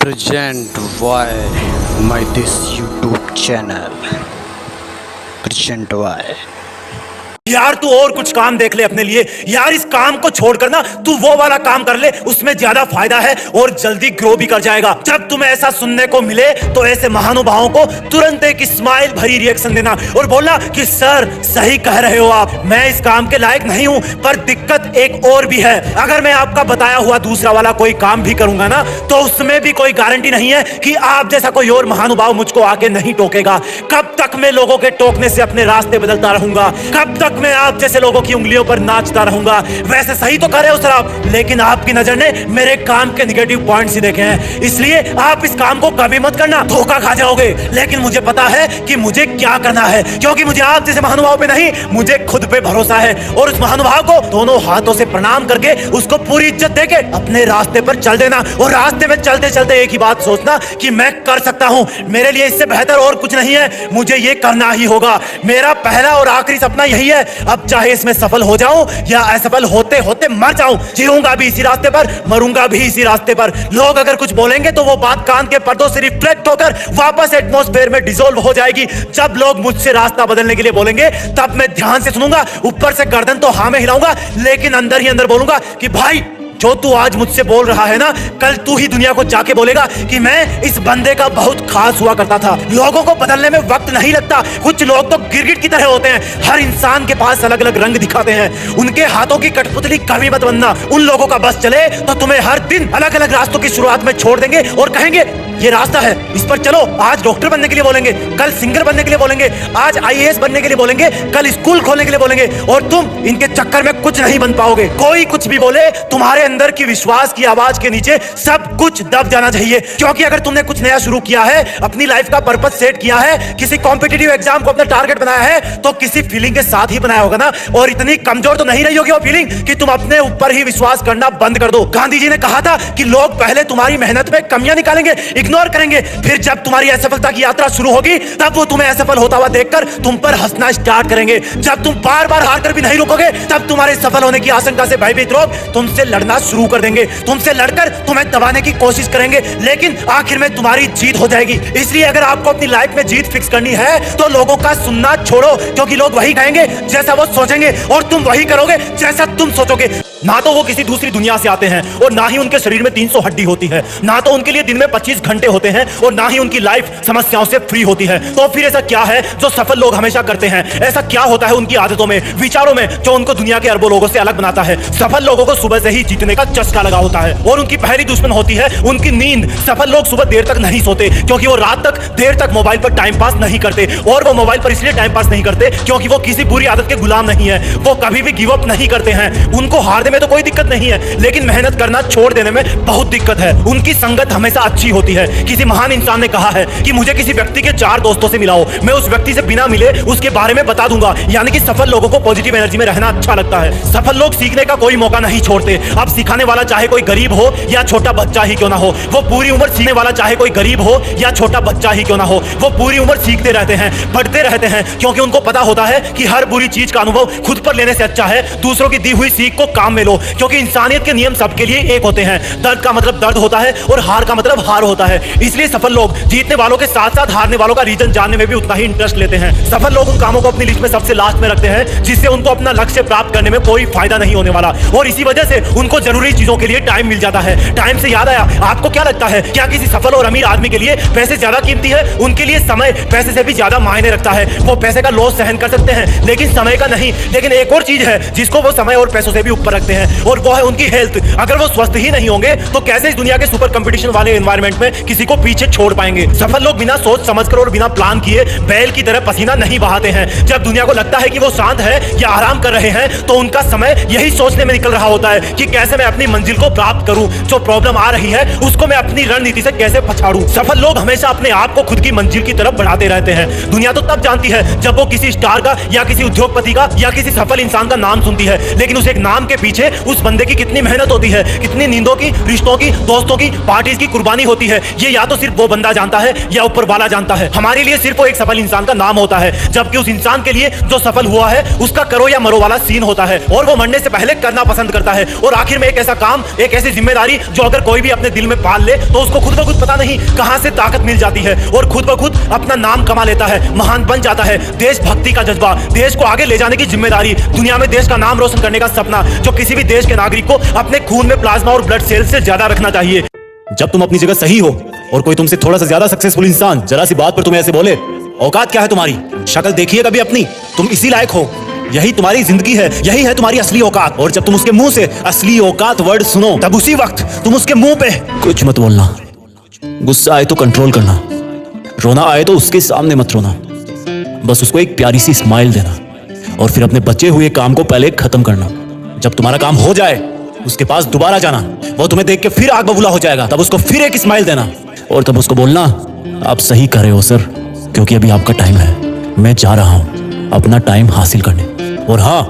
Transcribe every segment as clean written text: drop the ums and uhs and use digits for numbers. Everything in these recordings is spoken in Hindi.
present by my this YouTube channel. Present by यार तू और कुछ काम देख ले अपने लिए यार। इस काम को छोड़कर ना तू वो वाला काम कर ले, उसमें ज्यादा फायदा है और जल्दी ग्रो भी कर जाएगा। जब तुम्हें ऐसा सुनने को मिले तो ऐसे महानुभावों को तुरंत एक स्माइल भरी रिएक्शन देना और बोलना कि सर सही कह रहे हो आप, मैं इस काम के लायक नहीं हूं। पर दिक्कत एक और भी है, अगर मैं आपका बताया हुआ दूसरा वाला कोई काम भी करूंगा ना तो उसमें भी कोई गारंटी नहीं है कि आप जैसा कोई और महानुभाव मुझको आके नहीं टोकेगा। कब तक मैं लोगों के टोकने से अपने रास्ते बदलता रहूंगा? कब तक मैं आप जैसे लोगों की उंगलियों पर नाचता रहूंगा? वैसे सही तो कर रहे हो सर आप, लेकिन आपकी नजर ने मेरे काम के नेगेटिव पॉइंट्स ही देखे हैं, इसलिए आप इस काम को कभी मत करना, धोखा खा जाओगे। लेकिन मुझे पता है कि मुझे क्या करना है, क्योंकि मुझे आप जैसे महानुभाव पे नहीं, मुझे खुद पे भरोसा है। और उस महानुभाव को दोनों हाथों से प्रणाम करके उसको पूरी इज्जत देके अपने रास्ते पर चल देना। और रास्ते में चलते चलते एक ही बात सोचना कि मैं कर सकता हूं, मेरे लिए इससे बेहतर और कुछ नहीं है, मुझे ये करना ही होगा। मेरा पहला और आखिरी सपना यही है। अब चाहे इसमें सफल हो जाऊं या असफल होते होते मर जाऊं, जीऊंगा भी इसी रास्ते पर, मरूंगा भी इसी रास्ते पर। लोग अगर कुछ बोलेंगे तो वो बात कान के पर्दों से रिफ्लेक्ट होकर वापस एटमॉस्फेयर में डिसॉल्व हो जाएगी। जब लोग मुझसे रास्ता बदलने के लिए बोलेंगे तब मैं ध्यान से सुनूंगा, ऊपर से गर्दन तो हाँ में हिलाऊंगा, लेकिन अंदर ही अंदर बोलूंगा कि भाई जो तू आज मुझसे बोल रहा है ना, कल तू ही दुनिया को जाके बोलेगा कि मैं इस बंदे का बहुत खास हुआ करता था। लोगों को बदलने में वक्त नहीं लगता। कुछ लोग तो गिरगिट की तरह होते हैं, हर इंसान के पास अलग अलग रंग दिखाते हैं। उनके हाथों की कठपुतली कभी मत बनना। उन लोगों का बस चले तो तुम्हें हर दिन अलग अलग रास्तों की शुरुआत में छोड़ देंगे और कहेंगे ये रास्ता है, इस पर चलो। आज डॉक्टर बनने के लिए बोलेंगे, कल सिंगर बनने के लिए बोलेंगे, आज आईएएस बनने के लिए बोलेंगे, कल स्कूल खोलने के लिए बोलेंगे, और तुम इनके चक्कर में कुछ नहीं बन पाओगे। कोई कुछ भी बोले, तुम्हारे अंदर की विश्वास की आवाज के नीचे सब कुछ दब जाना चाहिए। क्योंकि अगर तुमने कुछ नया शुरू किया है, अपनी लाइफ का पर्पस सेट किया है, किसी कॉम्पिटिटिव एग्जाम को अपना टारगेट बनाया है, तो किसी फीलिंग के साथ ही बनाया होगा ना। और इतनी कमजोर तो नहीं रही होगी वो फीलिंग कि तुम अपने ऊपर ही विश्वास करना बंद कर दो। गांधी जी ने कहा था कि लोग पहले तुम्हारी मेहनत में कमियां निकालेंगे, इग्नोर करेंगे, फिर जब तुम्हारी असफलता की यात्रा शुरू होगी तब वो तुम्हें असफल होता हुआ देखकर तुम पर हंसना स्टार्ट करेंगे। जब तुम बार बार हार कर भी नहीं रुकोगे तब तुम्हारे सफल होने की आशंका से भयभीत लोग तुमसे लड़ना शुरू कर देंगे, तुमसे लड़कर तुम्हें दबाने की कोशिश करेंगे, लेकिन आखिर में तुम्हारी जीत हो जाएगी। इसलिए अगर आपको अपनी लाइफ में जीत फिक्स करनी है तो लोगों का सुनना छोड़ो, क्योंकि लोग वही कहेंगे जैसा वो सोचेंगे और तुम वही करोगे जैसा तुम सोचोगे। ना तो वो किसी दूसरी दुनिया से आते हैं और ना ही उनके शरीर में 300 हड्डी होती है, ना तो उनके लिए दिन में 25 घंटे होते हैं और ना ही उनकी लाइफ समस्याओं से फ्री होती है। तो फिर ऐसा क्या है जो सफल लोग हमेशा करते हैं? ऐसा क्या होता है उनकी आदतों में, विचारों में, जो उनको दुनिया के अरबों लोगों से अलग बनाता है? सफल लोगों को सुबह से ही जीतने का चस्का लगा होता है और उनकी पहली दुश्मन होती है उनकी नींद। सफल लोग सुबह देर तक नहीं सोते क्योंकि वो रात तक देर तक मोबाइल पर टाइम पास नहीं करते, और वो मोबाइल पर इसलिए टाइम पास नहीं करते क्योंकि वो किसी बुरी आदत के गुलाम नहीं है। वो कभी भी गिव अप नहीं करते हैं। उनको हारने में तो कोई दिक्कत नहीं है, लेकिन मेहनत करना छोड़ देने में बहुत दिक्कत है। उनकी संगत हमेशा अच्छी होती है। किसी महान इंसान ने कहा है कि मुझे किसी व्यक्ति के 4 दोस्तों से मिलाओ, मैं उस व्यक्ति से बिना मिले उसके बारे में बता दूंगा। यानी कि सफल लोगों को पॉजिटिव एनर्जी में रहना अच्छा लगता है। सफल लोग सीखने का कोई मौका नहीं छोड़ते। अब सिखाने वाला चाहे कोई गरीब हो या छोटा बच्चा ही क्यों ना हो, वो पूरी उम्र सीखने वाला चाहे कोई गरीब हो या छोटा बच्चा ही क्यों ना हो, वो पूरी उम्र सीखते रहते हैं, बढ़ते रहते हैं, क्योंकि उनको पता होता है कि हर बुरी चीज का अनुभव खुद पर लेने से अच्छा है दूसरों की दी हुई सीख को काम में लो। क्योंकि इंसानियत के नियम सबके लिए एक होते हैं। दर्द का मतलब दर्द होता है और हार का मतलब हार होता है। इसलिए सफल लोग जीतने वालों के साथ साथ हारने वालों का रीजन जानने में भी उतना ही इंटरेस्ट लेते हैं। सफल लोग उन कामों को अपनी लिस्ट में सबसे लास्ट में रखते हैं जिससे उनको अपना लक्ष्य प्राप्त करने में कोई फायदा नहीं होने वाला, और इसी वजह से उनको जरूरी चीजों के लिए टाइम मिल जाता है। टाइम से याद आया, आपको क्या लगता है, क्या किसी सफल और अमीर आदमी के लिए पैसे ज्यादा कीमती है? उनके लिए समय पैसे से भी ज्यादा मायने रखता है। वो पैसे का लॉस सहन कर सकते हैं लेकिन समय का नहीं। लेकिन एक और चीज है जिसको वो समय और पैसों से भी ऊपर रखते हैं, और वो है उनकी हेल्थ। अगर वो स्वस्थ ही नहीं होंगे तो कैसे इस दुनिया के सुपर कंपटीशन वाले एनवायरनमेंट में किसी को पीछे छोड़ पाएंगे? सफल लोग बिना सोच समझकर और बिना प्लान किए बैल की तरह पसीना नहीं बहाते हैं। जब दुनिया को लगता है कि वो शांत है या आराम कर रहे हैं तो उनका समय यही सोचने में निकल रहा होता है कि कैसे मैं अपनी मंजिल को प्राप्त करूं, जो प्रॉब्लम आ रही है उसको मैं अपनी रणनीति से कैसे पछाड़ूं। सफल लोग हमेशा अपने आप को खुद की मंजिल की तरफ बढ़ाते रहते हैं। दुनिया तो तब जानती है जब वो किसी स्टार का या किसी उद्योगपति का या किसी सफल इंसान का नाम सुनती है, लेकिन उस एक नाम के पीछे उस बंदे की कितनी मेहनत होती है, कितनी नींदों की, रिश्तों की, दोस्तों की, पार्टीज की कुर्बानी होती है, ये या तो सिर्फ वो बंदा जानता है या ऊपर वाला जानता है। हमारे लिए सिर्फ वो एक सफल इंसान का नाम होता है, जबकि उस इंसान के लिए जो सफल हुआ है उसका करो या मरो वाला सीन होता है, और वो मरने से पहले करना पसंद करता है और आखिर आखिर में एक ऐसा काम, एक ऐसी जिम्मेदारी जो अगर कोई भी अपने दिल में पाल ले तो उसको खुद ब खुद पता नहीं कहां से ताकत मिल जाती है और खुद ब खुद अपना नाम कमा लेता है, महान बन जाता है। देशभक्ति का जज्बा, देश को आगे ले जाने की जिम्मेदारी, दुनिया में देश का नाम रोशन करने का सपना जो किसी भी देश के नागरिक को अपने खून में प्लाज्मा और ब्लड सेल्स से ज्यादा रखना चाहिए। जब तुम अपनी जगह सही हो और कोई तुमसे थोड़ा सा ज्यादा सक्सेसफुल इंसान जरा सी बात पर तुम्हें ऐसे बोले, औकात क्या है तुम्हारी, शक्ल देखिए कभी अपनी, तुम इसी लायक हो, यही तुम्हारी जिंदगी है, यही है तुम्हारी असली औकात। और जब तुम उसके मुंह से असली औकात वर्ड सुनो तब उसी वक्त तुम उसके मुंह पे कुछ मत बोलना, गुस्सा आए तो कंट्रोल करना, रोना आए तो उसके सामने मत रोना, बस उसको एक प्यारी सी स्माइल देना और फिर अपने बचे हुए काम को पहले खत्म करना। जब तुम्हारा काम हो जाए उसके पास दोबारा जाना, वो तुम्हें देख के फिर आग बबूला हो जाएगा, तब उसको फिर एक स्माइल देना और तब उसको बोलना, आप सही कर रहे हो सर, क्योंकि अभी आपका टाइम है, मैं जा रहा हूं अपना टाइम हासिल करने। और हाँ,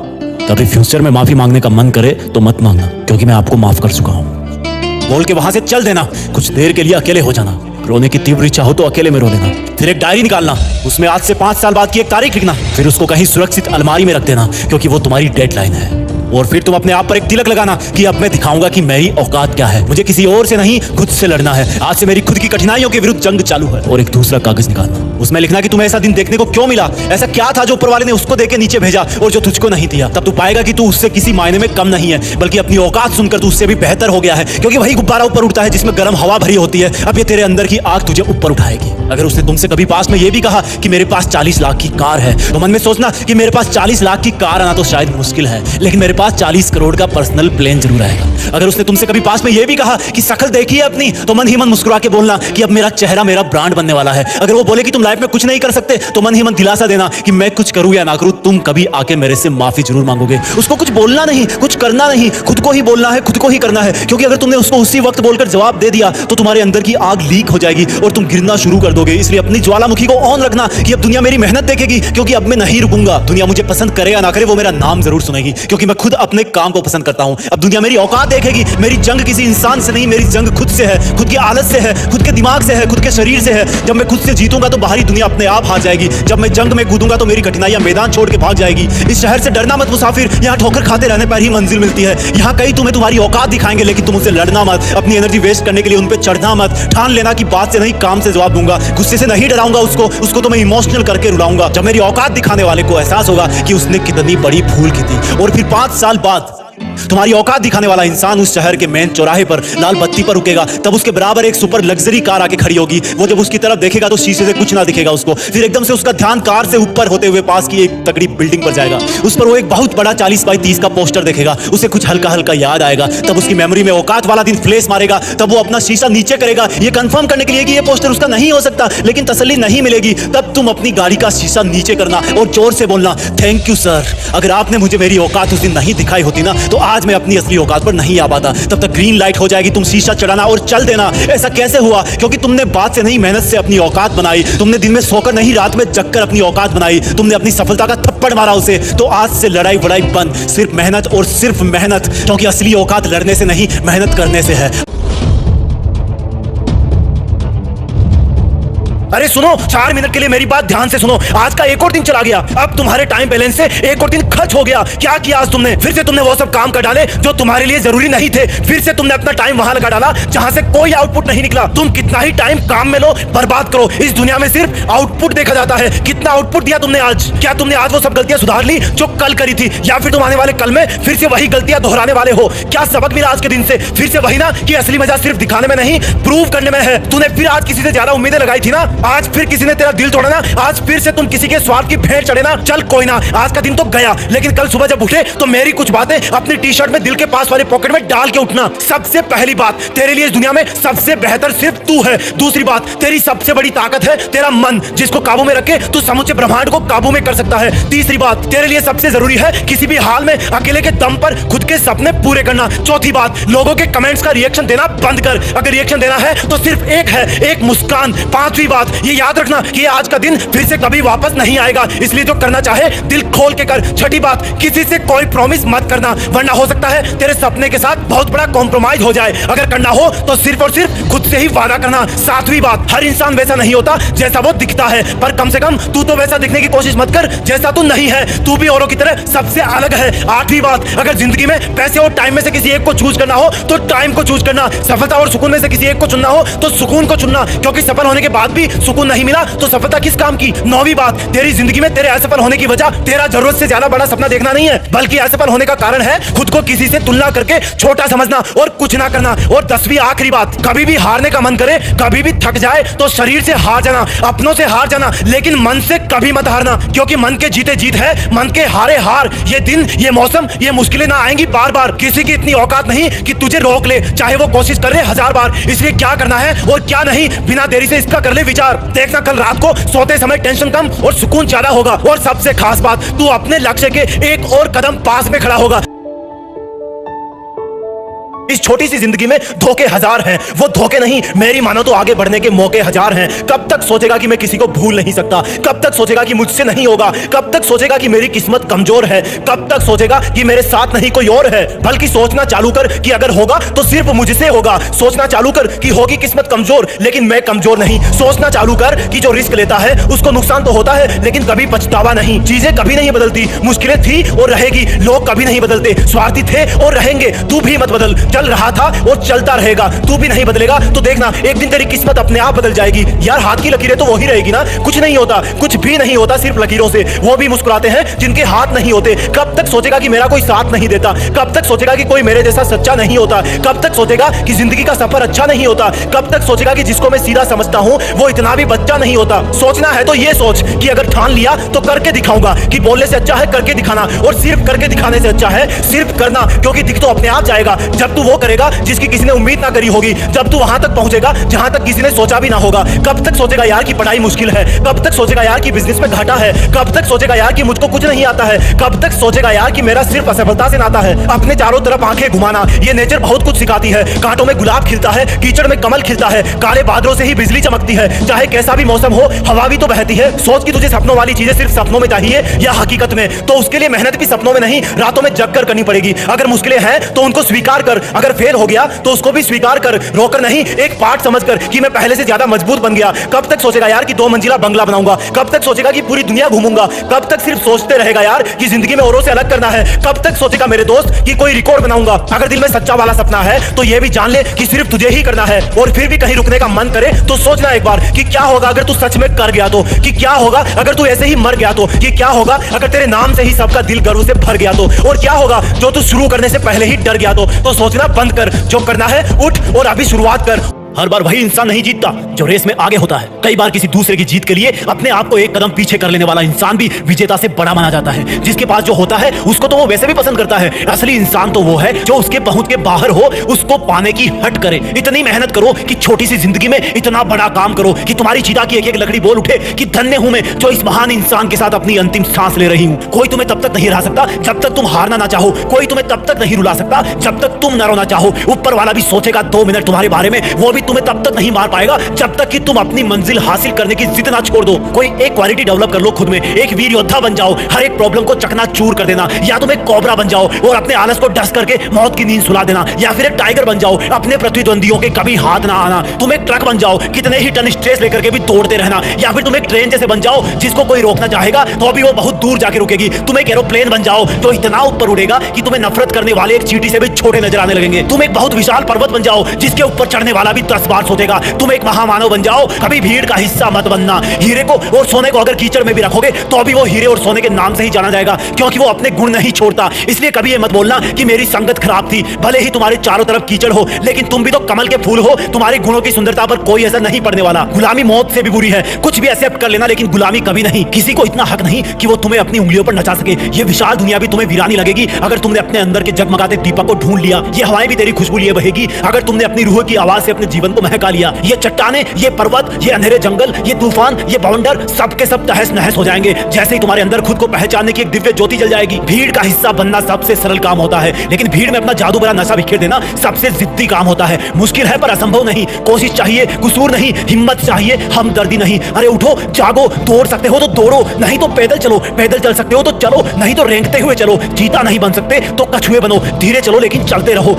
कभी फ्यूचर में माफी मांगने का मन करे तो मत मांगना, क्योंकि मैं आपको माफ कर चुका हूं। बोल के वहां से चल देना, कुछ देर के लिए अकेले हो जाना, रोने की तीव्र इच्छा हो तो अकेले में रो लेना, फिर एक डायरी निकालना, उसमें आज से 5 साल बाद की एक तारीख लिखना, फिर उसको कहीं सुरक्षित अलमारी में रख देना, क्योंकि वो तुम्हारी डेडलाइन है। और फिर तुम अपने आप पर एक तिलक लगाना कि अब मैं दिखाऊंगा कि मेरी औकात क्या है, मुझे किसी और से नहीं खुद से लड़ना है, आज से मेरी खुद की कठिनाइयों के विरुद्ध जंग चालू है। और एक दूसरा कागज निकालना, उसमें लिखना कि तुम्हें ऐसा दिन देखने को क्यों मिला, ऐसा क्या था जो ऊपर वाले ने उसको देके नीचे भेजा और जो तुझको नहीं दिया। तब तू पाएगा कि तू उससे किसी मायने में कम नहीं है, बल्कि अपनी औकात सुनकर तू उससे भी बेहतर हो गया है, क्योंकि वही गुब्बारा ऊपर उड़ता है जिसमें गर्म हवा भरी होती है। अब ये तेरे अंदर की आग तुझे ऊपर उठाएगी। अगर उसने तुमसे कभी पास में ये भी कहा कि मेरे पास 40 लाख की कार है, तो मन में सोचना कि मेरे पास 40 लाख की कार आना तो शायद मुश्किल है, लेकिन मेरे पास 40 करोड़ का पर्सनल प्लेन जरूर आएगा। अगर उसने तुमसे कभी पास में यह भी कहा कि शक्ल देखिए अपनी, तो मन ही मन मुस्कुरा के बोलना कि अब मेरा चेहरा मेरा ब्रांड बनने वाला है। अगर वो बोले कि तुम लाइफ में कुछ नहीं कर सकते, तो मन ही मन दिलासा देना कि मैं कुछ करूं या ना करूं, तुम कभी आके मेरे से माफी जरूर मांगोगे। उसको कुछ बोलना नहीं, कुछ करना नहीं, खुद को ही बोलना है, खुद को ही करना है, क्योंकि अगर तुमने उसको उसी वक्त बोलकर जवाब दे दिया तो तुम्हारे अंदर की आग लीक हो जाएगी और तुम गिरना शुरू कर दोगे। इसलिए अपनी ज्वालामुखी को ऑन रखना कि अब दुनिया मेरी मेहनत देखेगी, क्योंकि अब मैं नहीं रुकूंगा। दुनिया मुझे पसंद करे या ना करे, वो मेरा नाम जरूर सुनेगी, क्योंकि मैं खुद अपने काम को पसंद करता हूं। अब दुनिया मेरी औकात देखेगी। मेरी जंग किसी इंसान से नहीं, मेरी जंग खुद से है, खुद की आदत से है, खुद के दिमाग से है, खुद के शरीर से है। जब मैं खुद से जीतूंगा तो बाहरी दुनिया अपने आप हार जाएगी। जब मैं जंग में कूदूंगा तो मेरी कठिनाइयां मैदान छोड़ के भाग जाएगी। इस शहर से डरना मत मुसाफिर, यहाँ ठोकर खाते रहने पर ही मंजिल मिलती है। यहाँ कई तुम्हें तुम्हारी औकात दिखाएंगे, लेकिन तुम उनसे लड़ना मत, अपनी एनर्जी वेस्ट करने के लिए उन पे चढ़ना मत। ठान लेना कि बात से नहीं काम से जवाब दूंगा, गुस्से से नहीं डराऊंगा उसको तो मैं इमोशनल करके रुलाऊंगा। जब मेरी औकात दिखाने वाले को एहसास होगा कि उसने कितनी बड़ी भूल की थी, और फिर 5 साल बाद तुम्हारी औकात दिखाने वाला इंसान उस शहर के मेन चौराहे पर लाल बत्ती पर रुकेगा, तब उसके बराबर एक सुपर लग्जरी कार आके खड़ी होगी। वो जब उसकी तरफ देखेगा तो शीशे से कुछ ना दिखेगा उसको। फिर एकदम से उसका ध्यान कार से ऊपर होते हुए पास की एक तगड़ी बिल्डिंग पर जाएगा। उस पर वो एक बहुत बड़ा 40 बाई 30 का पोस्टर देखेगा। उसे कुछ हल्का हल्का याद आएगा। तब उसकी मेमोरी में औकात वाला दिन फ्लैश मारेगा। तब वो अपना शीशा नीचे करेगा, ये कंफर्म करने के लिए कि ये पोस्टर उसका नहीं हो सकता, लेकिन तसल्ली नहीं मिलेगी। तब तुम अपनी गाड़ी का शीशा नीचे करना और जोर से बोलना, थैंक यू सर, अगर आपने मुझे मेरी औकात उस दिन नहीं दिखाई होती ना, तो आज मैं अपनी असली औकात पर नहीं आ पाता। तब तक ग्रीन लाइट हो जाएगी, तुम शीशा चढ़ाना और चल देना। ऐसा कैसे हुआ? क्योंकि तुमने बात से नहीं मेहनत से अपनी औकात बनाई। तुमने दिन में सोकर नहीं रात में जगकर अपनी औकात बनाई। तुमने अपनी सफलता का थप्पड़ मारा उसे। तो आज से लड़ाई वड़ाई बंद, सिर्फ मेहनत और सिर्फ मेहनत, क्योंकि असली औकात लड़ने से नहीं मेहनत करने से है। अरे सुनो, 4 मिनट के लिए मेरी बात ध्यान से सुनो। आज का एक और दिन चला गया, अब तुम्हारे टाइम बैलेंस से एक और दिन खर्च हो गया। क्या किया आज तुमने? फिर से तुमने वो सब काम कर डाले जो तुम्हारे लिए जरूरी नहीं थे। फिर से तुमने अपना टाइम वहां लगा डाला जहां से कोई आउटपुट नहीं निकला। तुम कितना ही टाइम काम में लो, बर्बाद करो, इस दुनिया में सिर्फ आउटपुट देखा जाता है। कितना आउटपुट दिया तुमने आज? क्या तुमने आज वो सब गलतियां सुधार ली जो कल करी थी, या फिर तुम आने वाले कल में फिर से वही गलतियां दोहराने वाले हो? क्या सबक मिला आज के दिन से? फिर से वही ना कि असली मजा सिर्फ दिखाने में नहीं, प्रूव करने में है। तूने फिर आज किसी से ज्यादा उम्मीदें लगाई थी ना, आज फिर किसी ने तेरा दिल तोड़ा ना, आज फिर से तुम किसी के स्वार्थ की भेंट चढ़े ना। चल कोई ना, आज का दिन तो गया, लेकिन कल सुबह जब उठे तो मेरी कुछ बातें अपनी टी शर्ट में दिल के पास वाले पॉकेट में डाल के उठना। सबसे पहली बात, तेरे लिए इस दुनिया में सबसे बेहतर सिर्फ तू है। दूसरी बात, तेरी सबसे बड़ी ताकत है तेरा मन, जिसको काबू में रखे तू समूचे ब्रह्मांड को काबू में कर सकता है। तीसरी बात, तेरे लिए सबसे जरूरी है किसी भी हाल में अकेले के दम पर खुद के सपने पूरे करना। चौथी बात, लोगों के कमेंट्स का रिएक्शन देना बंद कर। अगर रिएक्शन देना है तो सिर्फ एक है, एक मुस्कान। पांचवी बात, बात ये याद रखना कि आज का दिन फिर से कभी वापस नहीं आएगा, इसलिए जो करना चाहे दिल खोल के कर। छठी बात, किसी से कोई प्रॉमिस मत करना, वरना हो सकता है तेरे सपने के साथ बहुत बड़ा कॉम्प्रोमाइज हो जाए। अगर करना हो तो सिर्फ और सिर्फ खुद से ही वादा करना। सातवीं बात, हर इंसान वैसा नहीं होता जैसा वो दिखता है, पर कम से कम तू तो वैसा दिखने की कोशिश मत कर जैसा तू नहीं है। तू भी औरों की तरह सबसे अलग है। आठवीं बात, अगर जिंदगी में पैसे और टाइम में से किसी एक को चूज करना हो तो टाइम को चूज करना। सफलता और सुकून में से किसी एक को चुनना हो तो सुकून को चुनना, क्योंकि सफल होने के बाद भी सुकून नहीं मिला तो सफलता किस काम की। नौवीं बात, तेरी जिंदगी में तेरे असफल होने की वजह तेरा जरूरत से ज्यादा बड़ा सपना देखना नहीं है, बल्कि असफल होने का कारण है खुद को किसी से तुलना करके छोटा समझना और कुछ ना करना। और 10वीं आखिरी बात, कभी भी हारने का मन करे, कभी भी थक जाए तो शरीर से हार जाना, अपनों से हार जाना, लेकिन मन से कभी मत हारना, क्योंकि मन के जीते जीत है, मन के हारे हार। ये दिन, ये मौसम, ये मुश्किलें ना आएंगी बार बार। किसी की इतनी औकात नहीं कि तुझे रोक ले, चाहे वो कोशिश करे 1000 बार। इसलिए क्या करना है और क्या नहीं, बिना देरी से इसका कर ले विचार। देखना कल रात को सोते समय टेंशन कम और सुकून ज्यादा होगा। और सबसे खास बात, तू अपने लक्ष्य के एक और कदम पास में खड़ा होगा। इस छोटी सी जिंदगी में धोखे हजार हैं, वो धोखे नहीं, मेरी मानो तो आगे बढ़ने के मौके हजार हैं। कब तक सोचेगा कि मैं किसी को भूल नहीं सकता, कब तक सोचेगा कि मुझसे नहीं होगा, कब तक सोचेगा कि मेरी किस्मत कमजोर है, कब तक सोचेगा कि मेरे साथ नहीं कोई और है। बल्कि सोचना चालू कर कि अगर होगा तो सिर्फ मुझसे होगा। सोचना चालू कर कि होगी किस्मत कमजोर, लेकिन मैं कमजोर नहीं। सोचना चालू कर कि जो रिस्क लेता है उसको नुकसान तो होता है, लेकिन कभी पछतावा नहीं। चीजें कभी नहीं बदलती, मुश्किलें थी और रहेगी, लोग कभी नहीं बदलते, स्वार्थी थे और रहेंगे। तू भी मत बदल, चल रहा था और चलता रहेगा। तू भी नहीं बदलेगा तो देखना एक दिन तेरी किस्मत अपने आप बदल जाएगी। यार हाथ की लकीरें तो वही रहेगी ना, कुछ नहीं होता, कुछ भी नहीं होता सिर्फ लकीरों से। वो भी मुस्कुराते हैं जिनके हाथ नहीं होते। कब तक सोचेगा कि मेरा कोई साथ नहीं देता, कब तक सोचेगा कि कोई मेरे जैसा सच्चा नहीं होता, कब तक सोचेगा कि जिंदगी का सफर अच्छा नहीं होता, कब तक सोचेगा कि जिसको मैं सीधा समझता हूं वो इतना भी बच्चा नहीं होता। सोचना है तो ये सोच कि अगर ठान लिया तो करके दिखाऊंगा, कि बोलने से अच्छा है करके दिखाना, और सिर्फ करके दिखाने से अच्छा है सिर्फ करना, क्योंकि दिख तो अपने आप जाएगा जब तू वो करेगा जिसकी किसी ने उम्मीद ना करी होगी, जब तू वहां तक पहुंचेगा जहां तक किसी ने सोचा भी ना होगा। कब तक सोचेगा यार कि पढ़ाई मुश्किल है, कब तक सोचेगा यार कि बिजनेस में घाटा है, कब तक सोचेगा यार कि मुझको कुछ नहीं आता है, कब तक सोचेगा यार कि मेरा सिर्फ असफलता से नाता है। अपने चारों तरफ आंखें घुमाना, ये नेचर बहुत कुछ सिखाती है। कांटों में गुलाब खिलता है, कीचड़ में कमल खिलता है, काले बादलों से ही बिजली चमकती है। चाहे कैसा भी मौसम हो, हवा भी तो बहती है। सोच कि तुझे सपनों वाली चीजें सिर्फ सपनों में चाहिए या हकीकत में, तो उसके लिए मेहनत भी सपनों में नहीं, रातों में जग कर करनी पड़ेगी। अगर मुश्किलें हैं तो उनको स्वीकार कर, अगर फेल हो गया तो उसको भी स्वीकार कर, रोकर नहीं, एक पार्ट समझकर कि मैं पहले से ज्यादा मजबूत बन गया। कब तक सोचेगा यार कि 2 मंजिला बंगला बनाऊंगा, कब तक सोचेगा कि पूरी दुनिया घूमूंगा, कब तक सिर्फ सोचते रहेगा यार कि जिंदगी में औरों से अलग करना है, कब तक सोचेगा मेरे दोस्त कि कोई रिकॉर्ड बनाऊंगा। अगर दिल में सच्चा वाला सपना है तो यह भी जान ले कि सिर्फ तुझे ही करना है। और फिर भी कहीं रुकने का मन करे तो सोचना एक बार कि क्या होगा अगर तू सच में कर गया तो, कि क्या होगा अगर तू ऐसे ही मर गया तो, कि क्या होगा अगर तेरे नाम से ही सबका दिल गर्व से भर गया तो, और क्या होगा जो तू शुरू करने से पहले ही डर गया तो सोचना बंद कर, जो करना है उठ और अभी शुरुआत कर। हर बार वही इंसान नहीं जीतता जो रेस में आगे होता है। कई बार किसी दूसरे की जीत के लिए अपने आप को एक कदम पीछे कर लेने वाला इंसान भी विजेता से बड़ा माना जाता है। जिसके पास जो होता है उसको तो वो वैसे भी पसंद करता है। असली इंसान तो वो है जो उसके पहुंच के बाहर हो, उसको पाने की हट करे। इतनी मेहनत करो कि छोटी सी जिंदगी में इतना बड़ा काम करो कि तुम्हारी चिता की एक एक लकड़ी बोल उठे कि धन्य हूं मैं जो इस महान इंसान के साथ अपनी अंतिम सांस ले रही हूं। कोई तुम्हें तब तक नहीं हरा सकता जब तक तुम हारना ना चाहो, कोई तुम्हें तब तक नहीं रुला सकता जब तक तुम न रोना चाहो। ऊपर वाला भी सोचेगा 2 मिनट तुम्हारे बारे में, वो भी तुम्हें तब तक नहीं मार पाएगा जब तक कि तुम अपनी मंजिल हासिल करने की जिद ना छोड़ दो। कोई एक क्वालिटी डेवलप कर लो खुद में, एक वीर योद्धा बन जाओ, हर एक प्रॉब्लम को चकनाचूर कर देना, या तुम एक कोबरा बन जाओ और अपने आलस को डस करके मौत की नींद सुला देना, या फिर एक टाइगर बन जाओ, अपने प्रतिद्वंदियों के कभी हाथ ना आना। तुम एक ट्रक बन जाओ, कितने ही टन स्ट्रेस लेकर के भी तोड़ते रहना, या फिर तुम एक ट्रेन जैसे बन जाओ जिसको कोई रोकना चाहेगा तो भी वो बहुत दूर जाके रुकेगी। तुम एक एरोप्लेन बन जाओ जो इतना ऊपर उड़ेगा कि तुम्हें नफरत करने वाले एक चींटी से भी छोटे नजर आने लगेंगे। तुम एक बहुत विशाल पर्वत बन जाओ जिसके ऊपर चढ़ने वाला भी 10 बार सोचेगा। तुम एक महामानव बन जाओ, कभी भीड़ का हिस्सा मत बनना। हीरे को और सोने को अगर कीचड़ में भी रखोगे तो भी वो हीरे और सोने के नाम से ही जाना जाएगा, क्योंकि वो अपने गुण नहीं छोड़ता। इसलिए कभी ये मत बोलना कि मेरी संगत खराब थी। भले ही तुम्हारे चारों तरफ कीचड़ हो, लेकिन तुम भी तो कमल के फूल हो। तुम्हारे गुणों की सुंदरता पर कोई असर नहीं पड़ने वाला। गुलामी मौत से भी बुरी है, कुछ भी एक्सेप्ट कर लेना लेकिन गुलामी कभी नहीं। किसी को इतना हक नहीं कि वो तुम्हें अपनी उंगलियों पर नचा सके। ये विशाल दुनिया भी तुम्हें वीरानी लगेगी अगर तुमने अपने अंदर के जगमगाते दीपक को ढूंढ लिया। ये हवाएं भी तेरी खुशबू लिए बहेगी अगर तुमने अपनी रूह की आवाज से अपने जीवन को महका लिया। ये चट्टाने, ये पर्वत, ये अंधेरे जंगल, ये तूफान, ये बवंडर, सब के सब तहस नहस हो जाएंगे जैसे ही तुम्हारे अंदर खुद को पहचानने की एक दिव्य ज्योति जल जाएगी। भीड़ का हिस्सा बनना सबसे सरल काम होता है, लेकिन भीड़ में अपना जादू भरा नशा बिखेर देना सबसे जिद्दी काम होता है। मुश्किल है पर असंभव नहीं। कोशिश चाहिए, कुसूर नहीं, हिम्मत चाहिए, हमदर्दी नहीं। अरे उठो, जागो, दौड़ सकते हो तो दौड़ो, नहीं तो पैदल चलो, पैदल चल सकते हो तो चलो, नहीं तो रेंगते हुए चलो। चीता नहीं बन सकते तो कछुए बनो, धीरे चलो लेकिन चलते रहो।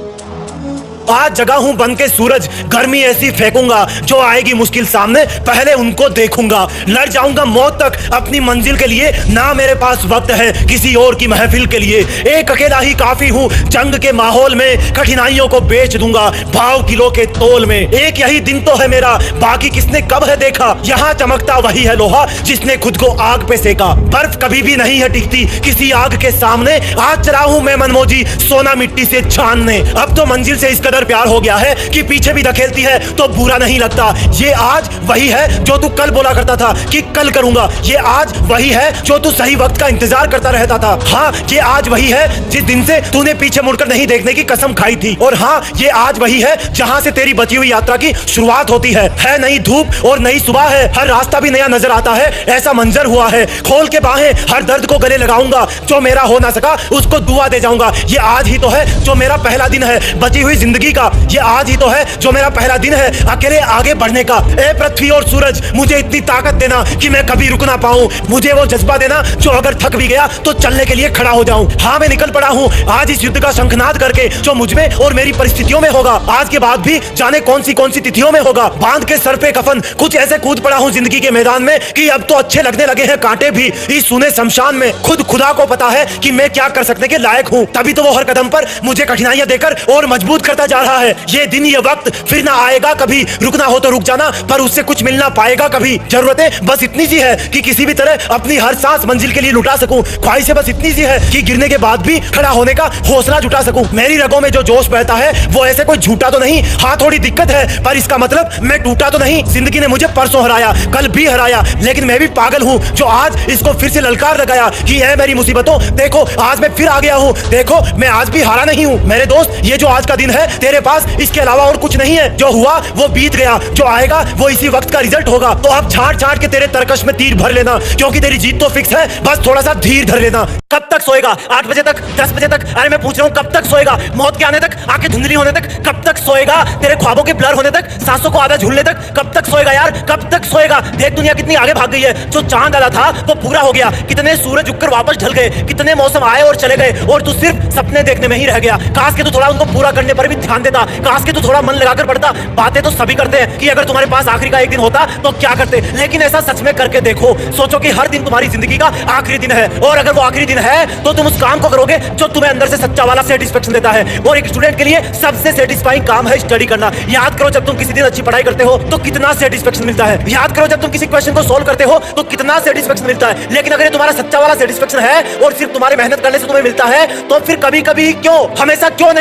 आज जगा हूं बन के सूरज, गर्मी ऐसी फेंकूंगा जो आएगी मुश्किल सामने, पहले उनको देखूंगा। लड़ जाऊंगा मौत तक अपनी मंजिल के लिए, ना मेरे पास वक्त है किसी और की महफिल के लिए। एक अकेला ही काफी हूं जंग के माहौल में, कठिनाइयों को बेच दूंगा भाव किलो के तोल में। एक यही दिन तो है मेरा, बाकी किसने कब है देखा। यहाँ चमकता वही है लोहा जिसने खुद को आग पे सेका। बर्फ कभी भी नहीं है टिकती किसी आग के सामने। आज चला हूं मैं मनमोजी सोना मिट्टी से छानने। अब तो मंजिल से इस कदर प्यार हो गया है कि पीछे भी धकेलती है तो बुरा नहीं लगता। ये आज वही है जो तू कल बोला करता था कि कल करूंगा। ये आज वही है जो तू सही वक्त का इंतजार करता रहता था। हाँ, ये आज वही है जिस दिन से तूने पीछे मुड़कर नहीं देखने की कसम खाई थी। और हाँ, ये आज वही है जहां से तेरी बची हुई यात्रा की शुरुआत होती है। नई धूप और नई सुबह है, हर रास्ता भी नया नजर आता है, ऐसा मंजर हुआ है। खोल के बाहें हर दर्द को गले लगाऊंगा, जो मेरा हो ना सका उसको दुआ दे जाऊंगा। ये आज ही तो है जो मेरा पहला दिन है बची हुई जिंदगी का। ये आज ही तो है जो मेरा पहला दिन है अकेले आगे बढ़ने का। ए पृथ्वी और सूरज, मुझे इतनी ताकत देना कि मैं कभी रुक ना पाऊं। मुझे वो जज्बा देना जो अगर थक भी गया तो चलने के लिए खड़ा हो जाऊं। हाँ, मैं निकल पड़ा हूं आज इस युद्ध का शंखनाद करके, जो मुझमें और मेरी परिस्थितियों में होगा। आज के बाद भी जाने कौन सी तिथियों में होगा। बांध के सर पे कफन कुछ ऐसे कूद पड़ा हूं जिंदगी के मैदान में कि अब तो अच्छे लगने लगे हैं कांटे भी इस सुने शमशान में। खुद खुदा को पता है कि मैं क्या कर सकने के लायक हूं, तभी तो वो हर कदम पर मुझे कठिनाइयां देकर और मजबूत करता जा रहा है। ये दिन, ये वक्त फिर ना आएगा कभी। रुकना हो तो रुक जाना, पर उससे कुछ मिल ना पाएगा कभी। जरूरतें बस इतनी सी है कि किसी भी तरह अपनी हर सांस मंजिल के लिए लुटा सकूं। ख्वाहिशें बस इतनी सी है कि गिरने के बाद भी खड़ा होने का हौसला जुटा सकूं। मेरी रगों में जो जोश बहता है वो ऐसे कोई झूठा तो नहीं। हाँ, थोड़ी दिक्कत है पर इसका मतलब मैं टूटा तो नहीं। जिंदगी ने मुझे परसों हराया, कल भी हराया, लेकिन मैं भी पागल हूँ जो आज इसको फिर से ललकार लगाया कि है मेरी मुसीबतों, देखो आज मैं फिर आ गया हूँ। देखो मैं आज भी हारा नहीं हूँ। मेरे दोस्त, ये जो आज का दिन है तेरे पास इसके अलावा और कुछ नहीं है। जो हुआ वो बीत गया, जो आएगा वो इसी वक्त का रिजल्ट होगा। तो अब छाट छाट के तेरे तरकश में तीर भर लेना, क्योंकि तेरी जीत तो फिक्स है, बस थोड़ा सा धीर धर लेना। कब तक सोएगा? 8 बजे तक, 10 बजे तक? अरे मैं पूछ रहा हूँ कब तक सोएगा? मौत के आने तक, आंखें धुंधली होने तक? कब तक सोएगा? तेरे ख्वाबों के ब्लर होने तक, सांसों को आधा झूलने तक? कब तक सोएगा यार, कब तक सोएगा? देख दुनिया कितनी आगे भाग गई है। जो चांद आला था वो पूरा हो गया, कितने सूरज उगकर वापस ढल गए, कितने मौसम आए और चले गए, और तू सिर्फ सपने देखने में ही रह गया। काश के तू थोड़ा उनको पूरा करने पर भी ध्यान देता, काश के तू थोड़ा मन लगाकर पढ़ता। बातें तो सभी करते हैं कि अगर तुम्हारे पास आखिरी का एक दिन होता तो क्या करते, लेकिन ऐसा सच में करके देखो। सोचो कि हर दिन तुम्हारी जिंदगी का आखिरी दिन है, और अगर वो आखिरी दिन है तो तुम उस काम को करोगे जो तुम्हें अंदर से सच्चा वाला सेटिस्फेक्शन देता है। और एक स्टूडेंट के लिए सबसे सेटिस्फाइंग काम है स्टडी करना। याद करो जब तुम किसी दिन अच्छी पढ़ाई करते हो तो कितना सेटिस्फेक्शन मिलता है। याद करो जब तुम किसी क्वेश्चन को सोल्व करते हो तो कितना सेटिस्फेक्शन मिलता है। लेकिन अगर ये तुम्हारा सच्चा वाला सेटिस्फेक्शन है और सिर्फ तुम्हारे मेहनत करने से तुम्हें मिलता है, तो फिर कभी कभी क्यों, हमेशा क्यों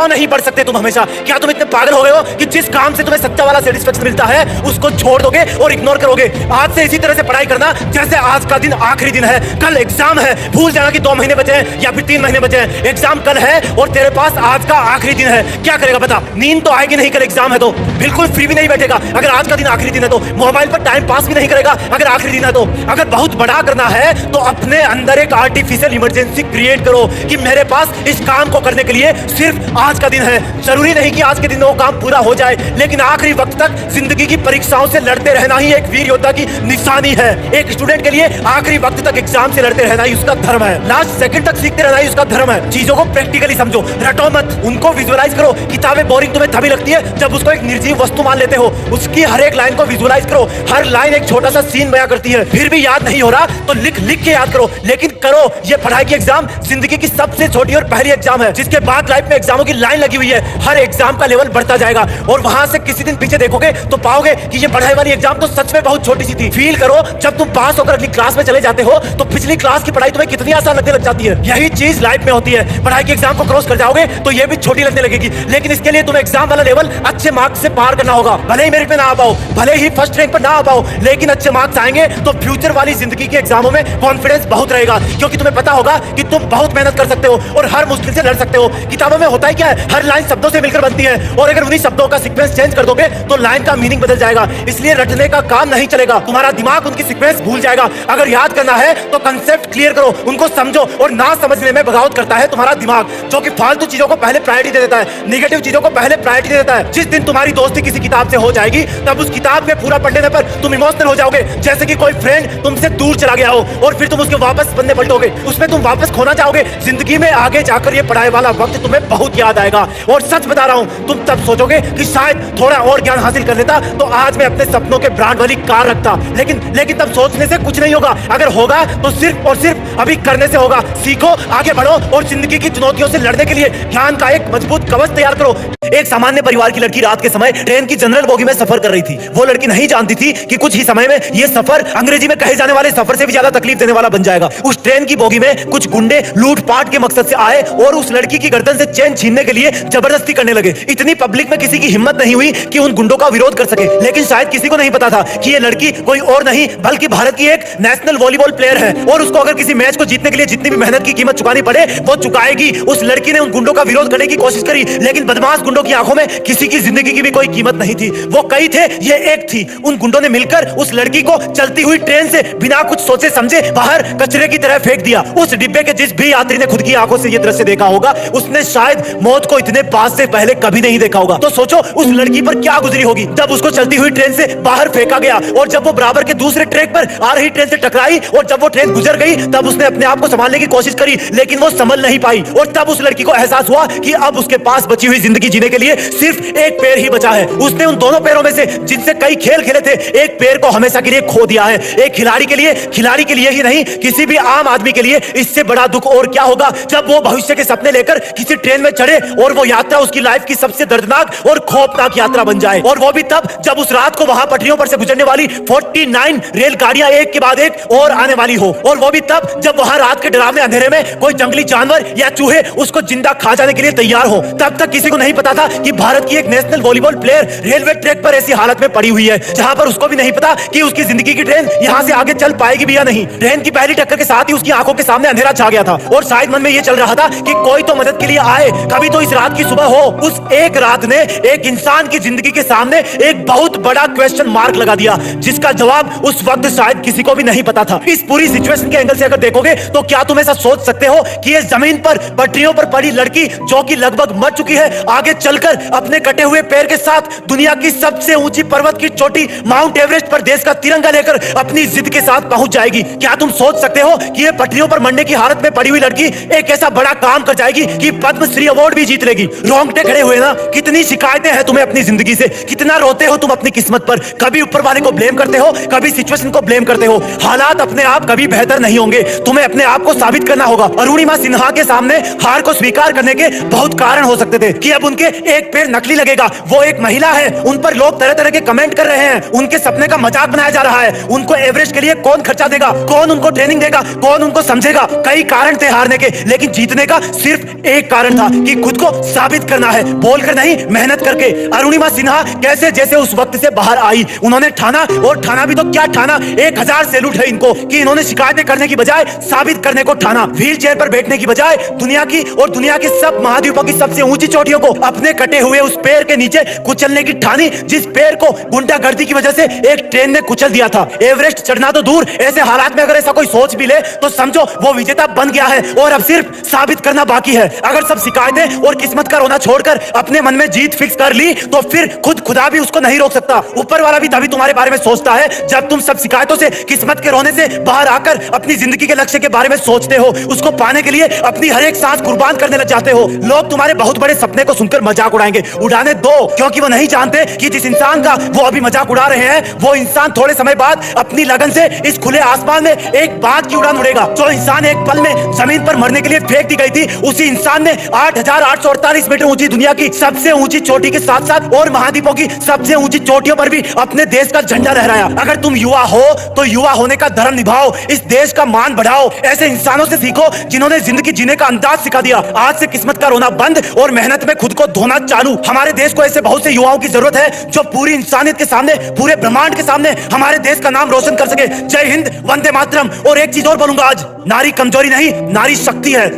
नहीं पढ़ सकते तुम हमेशा? क्या तुम इतने पागल हो गए हो कि जिस काम से तुम्हें सच्चा वाला सेटिस्फेक्शन मिलता है उसको छोड़ दोगे और इग्नोर करोगे? आज से इसी तरह से पढ़ाई करना जैसे आज का दिन आखिरी दिन है। कल एग्जाम है, भूल जाना कि 2 महीने बचे हैं या फिर 3 महीने बचे हैं। एग्जाम कल है और तेरे पास आज का आखिरी दिन है। क्या करेगा बता? नींद तो आएगी नहीं, कल एग्जाम है तो बिल्कुल फ्री भी नहीं बैठेगा। अगर आज का दिन आखिरी दिन है तो मोबाइल पर टाइम पास भी नहीं करेगा अगर आखिरी दिन है तो। अगर बहुत बड़ा करना है तो अपने अंदर एक आर्टिफिशियल इमरजेंसी क्रिएट करो कि मेरे पास इस काम को करने के लिए सिर्फ आज का दिन है। जरूरी नहीं कि आज के दिन में वो काम पूरा हो जाए, लेकिन आखिरी वक्त तक जिंदगी की परीक्षाओं से लड़ते रहना ही एक वीर योद्धा की निशानी है। एक स्टूडेंट के लिए आखिरी वक्त तक एग्जाम से लड़ते रहना ही उसका धर्म है। लास्ट सेकंड तक सीखते रहना ही उसका धर्म है। चीजों को प्रैक्टिकली समझो, रटो मत, उनको विजुअलाइज करो। किताबें बोरिंग तुम्हें तभी लगती है जब उसको एक निर्जीव वस्तु मान लेते हो। उसकी हर एक लाइन को विजुअलाइज करो, हर लाइन एक छोटा सा सीन बयां करती है। फिर भी याद नहीं हो रहा तो लिख के याद करो, लेकिन करो। ये पढ़ाई की एग्जाम जिंदगी की सबसे छोटी और पहली एग्जाम है, जिसके बाद लाइफ में एग्जामों की लाइन लगी हुई है। हर एग्जाम का लेवल बढ़ता जाएगा और वहां से किसी दिन पीछे देखोगे तो पाओगे कि ये पढ़ाई वाली एग्जाम तो सच में बहुत छोटी सी थी। फील करो जब तुम पास होकर अगली क्लास में चले जाते हो तो पिछली क्लास की पढ़ाई तुम्हें कितनी आसान लगने लग जाती है। यही चीज लाइफ में होती है। पढ़ाई के एग्जाम को क्रॉस कर जाओगे तो ये भी छोटी लगने लगेगी, लेकिन इसके लिए तुम्हें एग्जाम वाला लेवल अच्छे मार्क्स से पार करना होगा। भले ही मेरिट में ना आ पाओ, भले ही फर्स्ट रैंक पर ना आ पाओ, लेकिन अच्छे मार्क्स आएंगे तो फ्यूचर वाली जिंदगी के एग्जामों में कॉन्फिडेंस बहुत रहेगा। क्योंकि तुम्हें पता होगा कि तुम बहुत मेहनत कर सकते हो और हर मुश्किल से लड़ सकते हो। किताबों में होता ही क्या है, हर लाइन शब्दों से मिलकर बनती है और अगर उन्हीं शब्दों का सीक्वेंस चेंज कर दोगे तो लाइन का मीनिंग बदल जाएगा। इसलिए रटने का काम नहीं चलेगा, तुम्हारा दिमाग उनकी सीक्वेंस भूल जाएगा। अगर याद करना है तो कंसेप्ट क्लियर करो, उनको समझो, और ना समझने में बगावत करता है तुम्हारा दिमाग, जो कि फालतू चीजों को पहले प्रायोरिटी दे देता है, नेगेटिव चीजों को पहले प्रायोरिटी दे देता है। जिस दिन तुम्हारी दोस्ती किसी किताब से हो जाएगी तब उस किताब में पूरा पढ़ने पर तुम इमोशनल हो जाओगे, जैसे कि कोई फ्रेंड तुमसे दूर चला गया हो और फिर तुम उसके वापस पन्ने पलटोगे, उसमें तुम वापस खोना चाहोगे। जिंदगी में आगे जाकर ये पढ़ाई वाला वक्त तुम्हें बहुत याद आएगा और सच बता रहा हूं, तुम तब सोचोगे कि शायद थोड़ा और ज्ञान हासिल कर लेता तो आज मैं अपने सपनों के ब्रांड वाली कार रखता। लेकिन तब सोचने से कुछ नहीं होगा, अगर होगा तो सिर्फ और सिर्फ अभी करने से होगा। सीखो, आगे बढ़ो और जिंदगी की चुनौतियों से लड़ने के लिए ज्ञान का एक मजबूत कवच तैयार करो। एक सामान्य परिवार की लड़की रात के समय ट्रेन की जनरल बोगी में सफर कर रही थी। वो लड़की नहीं जानती थी कि कुछ ही समय में यह सफर अंग्रेजी में कहे जाने वाले सफर से भी ज्यादा तकलीफ देने वाला बन जाएगा। उस ट्रेन की बोगी में कुछ गुंडे लूटपाट के मकसद से आए और उस लड़की की गर्दन से चेन छीनने के लिए जबरदस्ती करने लगे। इतनी पब्लिक में किसी की हिम्मत नहीं हुई कि उन गुंडों का विरोध कर सके, लेकिन शायद किसी को नहीं पता था कि ये लड़की कोई और नहीं बल्कि भारत की एक नेशनल वॉलीबॉल प्लेयर है और उसको अगर किसी मैच को जीतने के लिए जितनी भी मेहनत की कीमत चुकानी पड़े वो चुकाएगी। उस लड़की ने उन गुंडों का विरोध करने की कोशिश करी, लेकिन बदमाश गुंडों की आंखों में किसी की जिंदगी की भी कोई कीमत नहीं थी। वो कई थे, ये एक थी। उन गुंडों ने मिलकर उस लड़की को चलती हुई ट्रेन से बिना कुछ सोचे समझे बाहर कचरे की तरह फेंक दिया। उस डिब्बे के जिस भी यात्री ने खुद की आंखों से यह दृश्य देखा होगा उसने शायद मौत को इतने पास से पहले कभी नहीं देखा होगा। तो सोचो उस लड़की पर क्या गुजरी होगी जब उसको चलती हुई ट्रेन से बाहर फेंका गया और जब वो बराबर के दूसरे ट्रैक पर आ रही ट्रेन से टकराई और जब वो ट्रेन गुजर गई तब उसने अपने आप को संभालने की कोशिश करी, लेकिन वो संभल नहीं पाई और तब उस लड़की को एहसास हुआ कि अब उसके पास बची हुई जिंदगी जीने के लिए सिर्फ एक पैर ही बचा है। उसने उन दोनों पैरों में से जिनसे कई खेल खेले थे एक पैर को हमेशा के लिए खो दिया है। एक खिलाड़ी के लिए ही नहीं, किसी भी आम आदमी के लिए इससे बड़ा दुख और क्या होगा जब वो भविष्य के सपने लेकर किसी ट्रेन में चढ़े और वो यात्रा उसकी लाइफ की सबसे दर्दनाक और खौफनाक यात्रा बन जाए, और वो भी तब जब उस रात को वहां पटरियों पर से गुजरने वाली 49 रेलगाड़ियां एक के बाद एक और आने वाली हो, और वो भी तब जब वहां रात के डरावने अंधेरे में कोई जंगली जानवर या चूहे उसको जिंदा खा जाने के लिए तैयार हो। तब तक किसी को नहीं पता था कि भारत की एक national volleyball player railway track पर ऐसी हालत में पड़ी हुई है जहां पर उसको भी नहीं पता कि उसकी जिंदगी की ट्रेन यहां से आगे चल पाएगी भी या नहीं। ट्रेन की पहली टक्कर के साथ ही उसकी आंखों के सामने अंधेरा छा गया था और शायद मन में यह चल रहा था कि कोई तो मदद के लिए आए, कभी तो इस रात की सुबह हो। उस एक रात ने एक इंसान की जिंदगी के सामने एक बहुत बड़ा क्वेश्चन मार्क लगा दिया जिसका जवाब उस वक्त शायद किसी को भी नहीं पता था। इस पूरी सिचुएशन के एंगल से अगर देखोगे तो क्या तुम ऐसा सोच सकते हो कि इस जमीन पर पटरियों पर पड़ी लड़की जो कि लगभग मर चुकी है आगे चलकर अपने कटे हुए पैर के साथ दुनिया की सबसे ऊंची पर्वत की चोटी माउंट एवरेस्ट पर देश का तिरंगा लेकर अपनी जिद के साथ पहुंच जाएगी? क्या तुम सोच सकते हो कि ये पटरियों पर मरने की हालत में पड़ी हुई लड़की एक ऐसा बड़ा काम कर जाएगी कि पद्मश्री अवार्ड भी जीत लेगी? रोंगटे खड़े हुए ना। कितनी शिकायतें हैं तुम्हें अपनी जिंदगी से, कितना रोते हो तुम अपनी किस्मत पर। कभी ऊपर वाले को ब्लेम करते हो, कभी सिचुएशन को ब्लेम करते हो। हालात अपने आप कभी बेहतर नहीं होंगे, तुम्हें अपने आप को साबित करना होगा। अरुणिमा सिन्हा के सामने हार को स्वीकार करने के बहुत कारण हो सकते थे कि अब उनके एक पैर नकली लगेगा। वो एक महिला है, उन पर लोग तरह तरह के कमेंट कर रहे हैं, उनके सपने का मजाक बनाया जा रहा है। उनको एवरेस्ट के लिए कौन खर्चा देगा, कौन उनको ट्रेनिंग देगा, कौन उनको समझेगा? कई कारण थे हारने के, लेकिन जीतने का सिर्फ एक कारण था कि खुद को साबित करना है, बोलकर नहीं मेहनत करके। अरुणिमा सिन्हा कैसे जैसे उस वक्त से बाहर आई, उन्होंने ठाना, और ठाना भी तो क्या ठाना, 1000 सैल्यूट है इनको कि इन्होंने शिकायतें करने की बजाय साबित करने को ठाना। व्हील चेयर पर बैठने की बजाय दुनिया की और दुनिया के सब महाद्वीपों की सबसे ऊंची चोटियों को अपने कटे हुए उस पैर के नीचे कुचलने की ठानी, जिस पैर को गुंडागर्दी की वजह से एक ट्रेन ने कुचल दिया था। एवरेस्ट चढ़ना तो दूर, ऐसे हालात में अगर ऐसा कोई सोच भी ले तो समझो वो विजेता बन गया है और अब सिर्फ साबित करना बाकी है। अगर सब शिकायतें और किस्मत का रोना छोड़कर अपने मन में जीत फिक्स कर ली तो फिर खुदा भी उसको नहीं रोक सकता। ऊपर वाला भी तभी तुम्हारे बारे में सोचता है जब तुम सब शिकायतों से, किस्मत के रोने से बाहर आकर अपनी जिंदगी के लक्ष्य के बारे में सोचते हो। उसको पाने के लिए अपनी हर एक सांस कुर्बान करने लग जाते हो। लोग तुम्हारे बहुत बड़े सपने को सुनकर मजाक उड़ाएंगे, उड़ाने दो, क्योंकि वो नहीं जानते कि जिस इंसान का वो अभी मजाक उड़ा रहे हैं वो इंसान थोड़े समय बाद अपनी लगन से इस खुले आसमान में एक बात की उड़ान उड़ेगा। जो इंसान एक पल में जमीन पर मरने के लिए फेंक दी गई थी, उसी इंसान इंसान ने 8,848 मीटर ऊंची दुनिया की सबसे ऊंची चोटी के साथ साथ और महाद्वीपों की सबसे ऊंची चोटियों पर भी अपने देश का झंडा लहराया। अगर तुम युवा हो तो युवा होने का धर्म निभाओ, इस देश का मान बढ़ाओ। ऐसे इंसानों से सीखो जिन्होंने जिंदगी जीने का अंदाज सिखा दिया। आज से किस्मत का रोना बंद और मेहनत में खुद को धोना चालू। हमारे देश को ऐसे बहुत से युवाओं की जरूरत है जो पूरी इंसानियत के सामने, पूरे ब्रह्मांड के सामने हमारे देश का नाम रोशन कर सके। जय हिंद, वंदे मातरम। और एक चीज और बोलूंगा, आज नारी कमजोरी नहीं, नारी शक्ति है।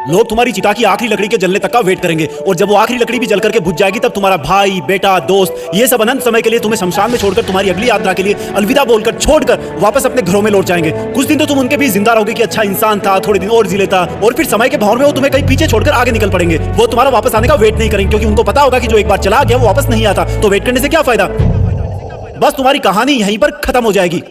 लोग तुम्हारी चिता की आखिरी लकड़ी के जलने तक का वेट करेंगे और जब वो आखिरी लकड़ी भी जल करके बुझ जाएगी तब तुम्हारा भाई, बेटा, दोस्त, ये सब अनंत समय के लिए तुम्हें शमशान में छोड़कर तुम्हारी अगली यात्रा के लिए अलविदा बोलकर छोड़कर वापस अपने घरों में लौट जाएंगे। कुछ दिन तो तुम उनके बीच जिंदा रहोगे कि अच्छा इंसान था, थोड़े दिन और जी लेता, और फिर समय के भंवर में वो तुम्हें कहीं पीछे छोड़कर आगे निकल पड़ेंगे। वो तुम्हारा वापस आने का वेट नहीं करेंगे क्योंकि उनको पता होगा कि जो एक बार चला गया वो वापस नहीं आता। तो वेट करने से क्या फायदा, बस तुम्हारी कहानी यहीं पर खत्म हो जाएगी।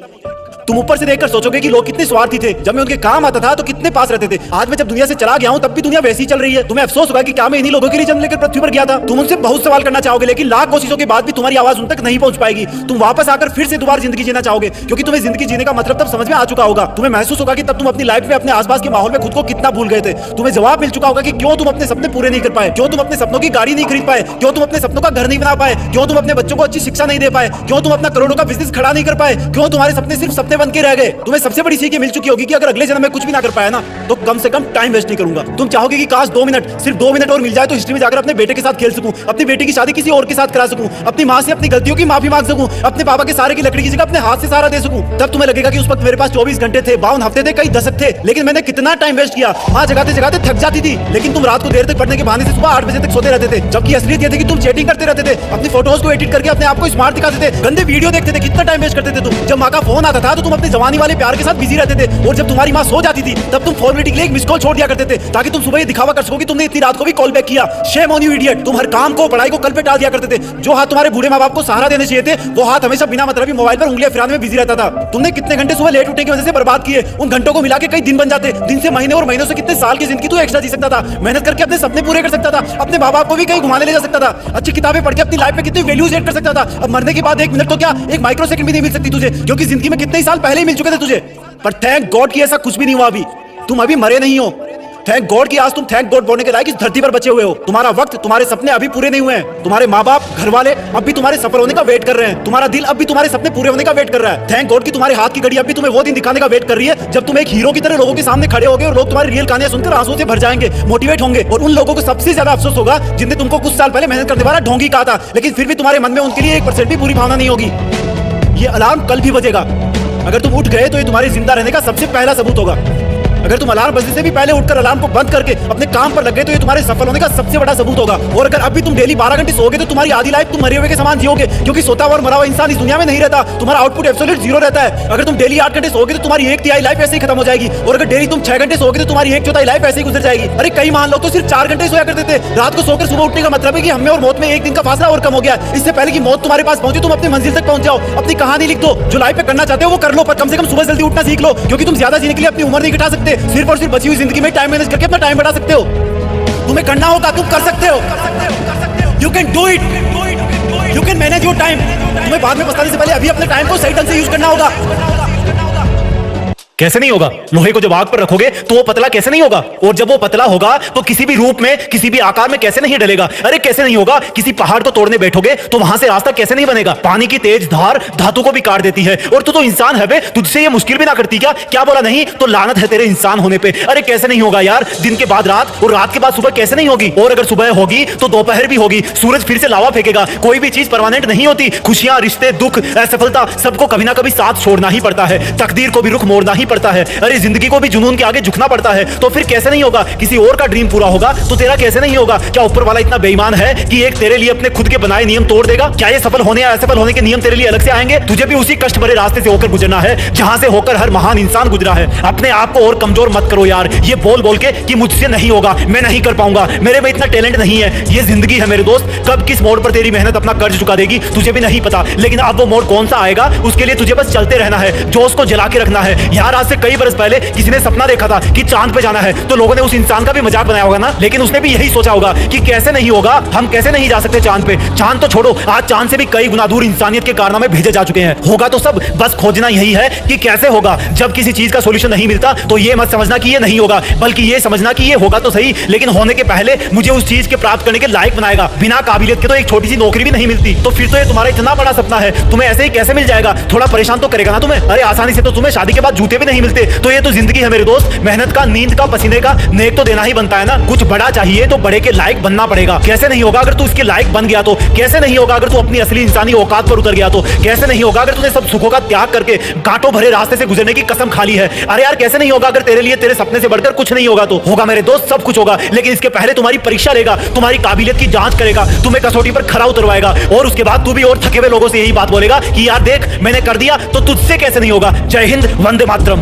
तुम ऊपर से देखकर सोचोगे कि लोग कितने स्वार्थी थे, जब मैं उनके काम आता था तो कितने पास रहते थे। आज मैं जब दुनिया से चला गया हूं तब भी दुनिया वैसी ही चल रही है। तुम्हें अफसोस होगा कि क्या मैं इन्हीं लोगों के लिए जन्म लेकर पृथ्वी पर गया था। तुम उनसे बहुत सवाल करना चाहोगे लेकिन लाख कोशिशों के बाद भी तुम्हारी आवाज उन तक नहीं पहुंच पाएगी। तुम वापस आकर फिर से दोबारा जिंदगी जीना चाहोगे क्योंकि तुम्हें जिंदगी जीने का मतलब तब समझ में आ चुका होगा। तुम्हें महसूस होगा कि तब तुम अपनी लाइफ में अपने आसपास के माहौल में खुद को कितना भूल गए थे। तुम्हें जवाब मिल चुका होगा कि क्यों तुम अपने सपने पूरे नहीं कर पाए, क्यों तुम अपने सपनों की गाड़ी नहीं खरीद पाए, क्यों तुम अपने सपनों का घर नहीं बना पाए, क्यों तुम अपने बच्चों को अच्छी शिक्षा नहीं दे पाए, क्यों तुम अपना करोड़ों का बिजनेस खड़ा नहीं कर पाए, क्यों तुम्हारे सपने सिर्फ सपने बन के रह गए। तुम्हें सबसे बड़ी सीख मिल चुकी होगी कि अगर अगले जन्म में कुछ भी ना कर पाया ना तो कम से कम टाइम वेस्ट नहीं करूंगा। तुम चाहोगे कि काश 2 मिनट, सिर्फ 2 मिनट और मिल जाए तो हिस्ट्री में जाकर अपने बेटे के साथ खेल सकूं, अपनी बेटी की शादी किसी और के साथ करा सकूं, अपनी मां से अपनी गलतियों की माफी मांग सकूं, अपने पापा के सारे की लकड़ी की जगह अपने हाथ से सहारा दे सकूं। तब तुम्हें लगेगा कि उस वक्त मेरे पास 24 घंटे थे, 52 हफ्ते थे, कई दशक थे, लेकिन मैंने कितना टाइम वेस्ट किया। मां जगाते जगाते थक जाती थी लेकिन तुम रात को देर तक पढ़ने के बहाने से सुबह 8 बजे तक सोते रहते थे, जबकि असलियत यह थी कि तुम चैटिंग करते रहते थे, अपनी फोटोज को एडिट करके अपने आप को स्मार्ट दिखाते थे, गंदे वीडियो देखते थे। कितना टाइम वेस्ट करते थे तुम। जब मां का फोन आता था तो तुम अपने जवानी वाले प्यार के साथ बिजी रहते थे और जब तुम्हारी मां सो जाती थी तब तुम फॉर्मेलिटी के लिए एक मिस कॉल छोड़ दिया करते थे ताकि तुम सुबह ये दिखावा कर सको कि तुमने इतनी रात को भी कॉल बैक किया। Shame on you idiot. तुम हर काम को, पढ़ाई को कल पे टाल दिया करते थे। जो हाथ तुम्हारे बूढ़े माँ बाप को सहारा देने चाहिए थे वो हाथ हमेशा बिना मतलब ही मोबाइल पर उंगलियां फिराने में बिजी रहता था। तुमने कितने घंटे सुबह लेट उठने की वजह से बर्बाद किए। उन घंटों को मिला के कई दिन बन जाते। दिन से महीने और महीनों से कितने साल की जिंदगी तू एक्स्ट्रा जी सकता था। मेहनत करके अपने सपने पूरे कर सकता था, अपने माँ बाप को भी कहीं घुमाने ले जा सकता था, अच्छी किताबें पढ़ के अपनी लाइफ में कितनी वैल्यूज एड कर सकता था। अब मरने के बाद 1 मिनट तो क्या, 1 माइक्रो सेकंड भी नहीं मिल सकती तुझे क्योंकि जिंदगी में कितने साल पहले ही मिल चुके थे तुझे। पर थैंक गॉड कि ऐसा कुछ भी नहीं हुआ। अभी तुम अभी मरे नहीं हो। थैंक गॉड कि आज तुम थैंक गॉड बोलने के लायक इस धरती पर बचे हुए हो। तुम्हारा वक्त, तुम्हारे सपने अभी पूरे नहीं हुए हैं। तुम्हारे माँ बाप, घर वाले अब भी तुम्हारे सफल होने का वेट कर रहे हैं। तुम्हारा दिल अब भी तुम्हारे सपने पूरे होने का वेट कर रहा है। थैंक गॉड कि तुम्हारे हाथ की घड़ी अब भी तुम्हें वो दिन दिखाने का वेट कर रही है जब तुम एक हीरो की तरह लोगों के सामने खड़े होगे और लोग तुम्हारी रियल कहानियां सुनकर आंसू से भर जाएंगे, मोटिवेट होंगे। और उन लोगों को सबसे ज्यादा अफसोस होगा जिनने तुमको कुछ साल पहले मेहनत करने वाला ढोंगी कहा था, लेकिन फिर भी तुम्हारे मन में उनके लिए 1% भी बुरी भावना नहीं होगी। ये अलार्म कल भी बजेगा। अगर तुम उठ गए तो ये तुम्हारे जिंदा रहने का सबसे पहला सबूत होगा। अगर तुम अलार्म बजने से भी पहले उठकर अलार्म को बंद करके अपने काम पर लग गए तो ये तुम्हारे सफल होने का सबसे बड़ा सबूत होगा। और अगर अभी तुम डेली 12 घंटे सोओगे तो तुम्हारी आधी लाइफ तुम मरे हुए के समान जियोगे क्योंकि सोता हुआ और मरा हुआ इंसान इस दुनिया में नहीं रहता। तुम्हारा आउटपुट एब्सोल्यूट 0 रहता है। अगर तुम डेली 8 घंटे सोओगे तो तुम्हारी 1/3 लाइफ ऐसे ही खत्म हो जाएगी और अगर डेली तुम 6 घंटे सोओगे तो तुम्हारी 1/4 लाइफ ऐसे ही गुजर जाएगी। अरे कई महान लोग तो सिर्फ 4 घंटे सोया करते थे। रात को सोकर सुबह उठने का मतलब है कि हमें और मौत में 1 दिन का फासला और कम हो गया। इससे पहले कि मौत तुम्हारे पास पहुंचे तुम अपनी मंजिल तक पहुंच जाओ। अपनी कहानी लिख दो, जो लाइफ में करना चाहते हो वो कर लो, पर कम से कम सुबह जल्दी उठना सीख लो क्योंकि तुम ज्यादा जीने के लिए अपनी उम्र नहीं घटा सकते। सिर्फ और सिर्फ बची हुई जिंदगी में टाइम मैनेज करके अपना टाइम बढ़ा सकते हो। तुम्हें करना होगा, तुम कर सकते हो। You can do it, you can manage your time. तुम्हें बाद में पछताने से पहले अभी अपने टाइम को सही ढंग से यूज करना होगा। कैसे नहीं होगा? लोहे को जब आग पर रखोगे तो वो पतला कैसे नहीं होगा? और जब वो पतला होगा तो किसी भी रूप में, किसी भी आकार में कैसे नहीं डलेगा? अरे कैसे नहीं होगा? किसी पहाड़ को तोड़ने बैठोगे तो वहां से रास्ता कैसे नहीं बनेगा? पानी की तेज धार धातु को भी काट देती है। और तू तो इंसान है बे, तुझसे ये मुश्किल भी ना करती क्या? क्या बोला नहीं तो लानत है तेरे इंसान होने पे। अरे कैसे नहीं होगा यार? दिन के बाद रात और रात के बाद सुबह कैसे नहीं होगी? और अगर सुबह होगी तो दोपहर भी होगी। सूरज फिर से लावा फेंकेगा। कोई भी चीज परमानेंट नहीं होती। खुशियां, रिश्ते, दुख, असफलता, सबको कभी ना कभी साथ छोड़ना ही पड़ता है। तकदीर को भी रुख मोड़ना ही पड़ता है। अरे जिंदगी को भी जुनून के आगे झुकना पड़ता है। तो फिर कैसे नहीं होगा? किसी और का ड्रीम पूरा होगा तो तेरा कैसे नहीं होगा? क्या ऊपर वाला इतना बेईमान है कि एक तेरे लिए अपने खुद के बनाए नियम तोड़ देगा? क्या ये सफल होने या असफल होने के नियम तेरे लिए अलग से आएंगे? तुझे भी उसी कष्ट भरे रास्ते से होकर गुजरना है जहां से होकर हर महान इंसान गुजरा है। अपने आप को और कमजोर मत करो यार, ये बोल बोल के कि मुझसे नहीं होगा, मैं नहीं कर पाऊंगा, मेरे में इतना टैलेंट नहीं है। ये जिंदगी है मेरे दोस्त, कब किस मोड़ पर तेरी मेहनत अपना कर्ज चुका देगी तुझे भी नहीं पता। लेकिन अब वो मोड़ कौन सा आएगा उसके लिए तुझे बस चलते रहना है, जोश को जला के रखना है। यार यार आज से कई बरस पहले किसी ने सपना देखा था कि चांद पे जाना है, तो लोगों ने उस इंसान का भी मजाक बनाया होगा ना, लेकिन उसने भी यही सोचा होगा कि कैसे नहीं होगा, हम कैसे नहीं जा सकते चांद पे। चांद तो छोड़ो, आज चांद से भी कई गुना दूर इंसानियत के कारनामे भेजे जा चुके हैं। होगा तो सब, बस खोजना यही है कि कैसे होगा। जब किसी चीज का सोल्यूशन नहीं मिलता तो ये मत समझना कि ये नहीं होगा, बल्कि ये समझना कि ये होगा तो सही, लेकिन होने के पहले मुझे उस चीज के प्राप्त करने के लायक बनाएगा। बिना काबिलियत के तो एक छोटी सी नौकरी भी नहीं मिलती, तो फिर तो ये तुम्हारा इतना बड़ा सपना है, तुम्हें ऐसे ही कैसे मिल जाएगा? थोड़ा परेशान तो करेगा ना तुम्हें। अरे आसानी से तो तुम्हें शादी के बाद जूते भी नहीं मिलते। तो ये तो जिंदगी है मेरे दोस्त, मेहनत का, नींद का, पसीने का नेक तो देना ही बनता है ना। कुछ बड़ा चाहिए तो बड़े के लायक बनना पड़ेगा। कैसे नहीं होगा अगर तू इसके लायक बन गया तो? कैसे नहीं होगा अगर तू अपनी असली इंसानी औकात पर उतर गया तो? कैसे नहीं होगा अगर तूने सब सुखों का त्याग करके कांटों भरे रास्ते से गुजरने की कसम खा ली है? अरे यार कैसे नहीं होगा अगर तेरे लिए तेरे सपने से बढ़कर कुछ नहीं होगा? तो होगा मेरे दोस्त, सब कुछ होगा, लेकिन इसके पहले तुम्हारी परीक्षा लेगा, तुम्हारी काबिलियत की जांच करेगा, तुम्हें कसौटी पर खरा उतरवाएगा, और उसके बाद तू भी और थके हुए लोगों से यही बात बोलेगा कि यार देख मैंने कर दिया, तो तुझसे कैसे नहीं होगा। जय हिंद, वंदे मातरम।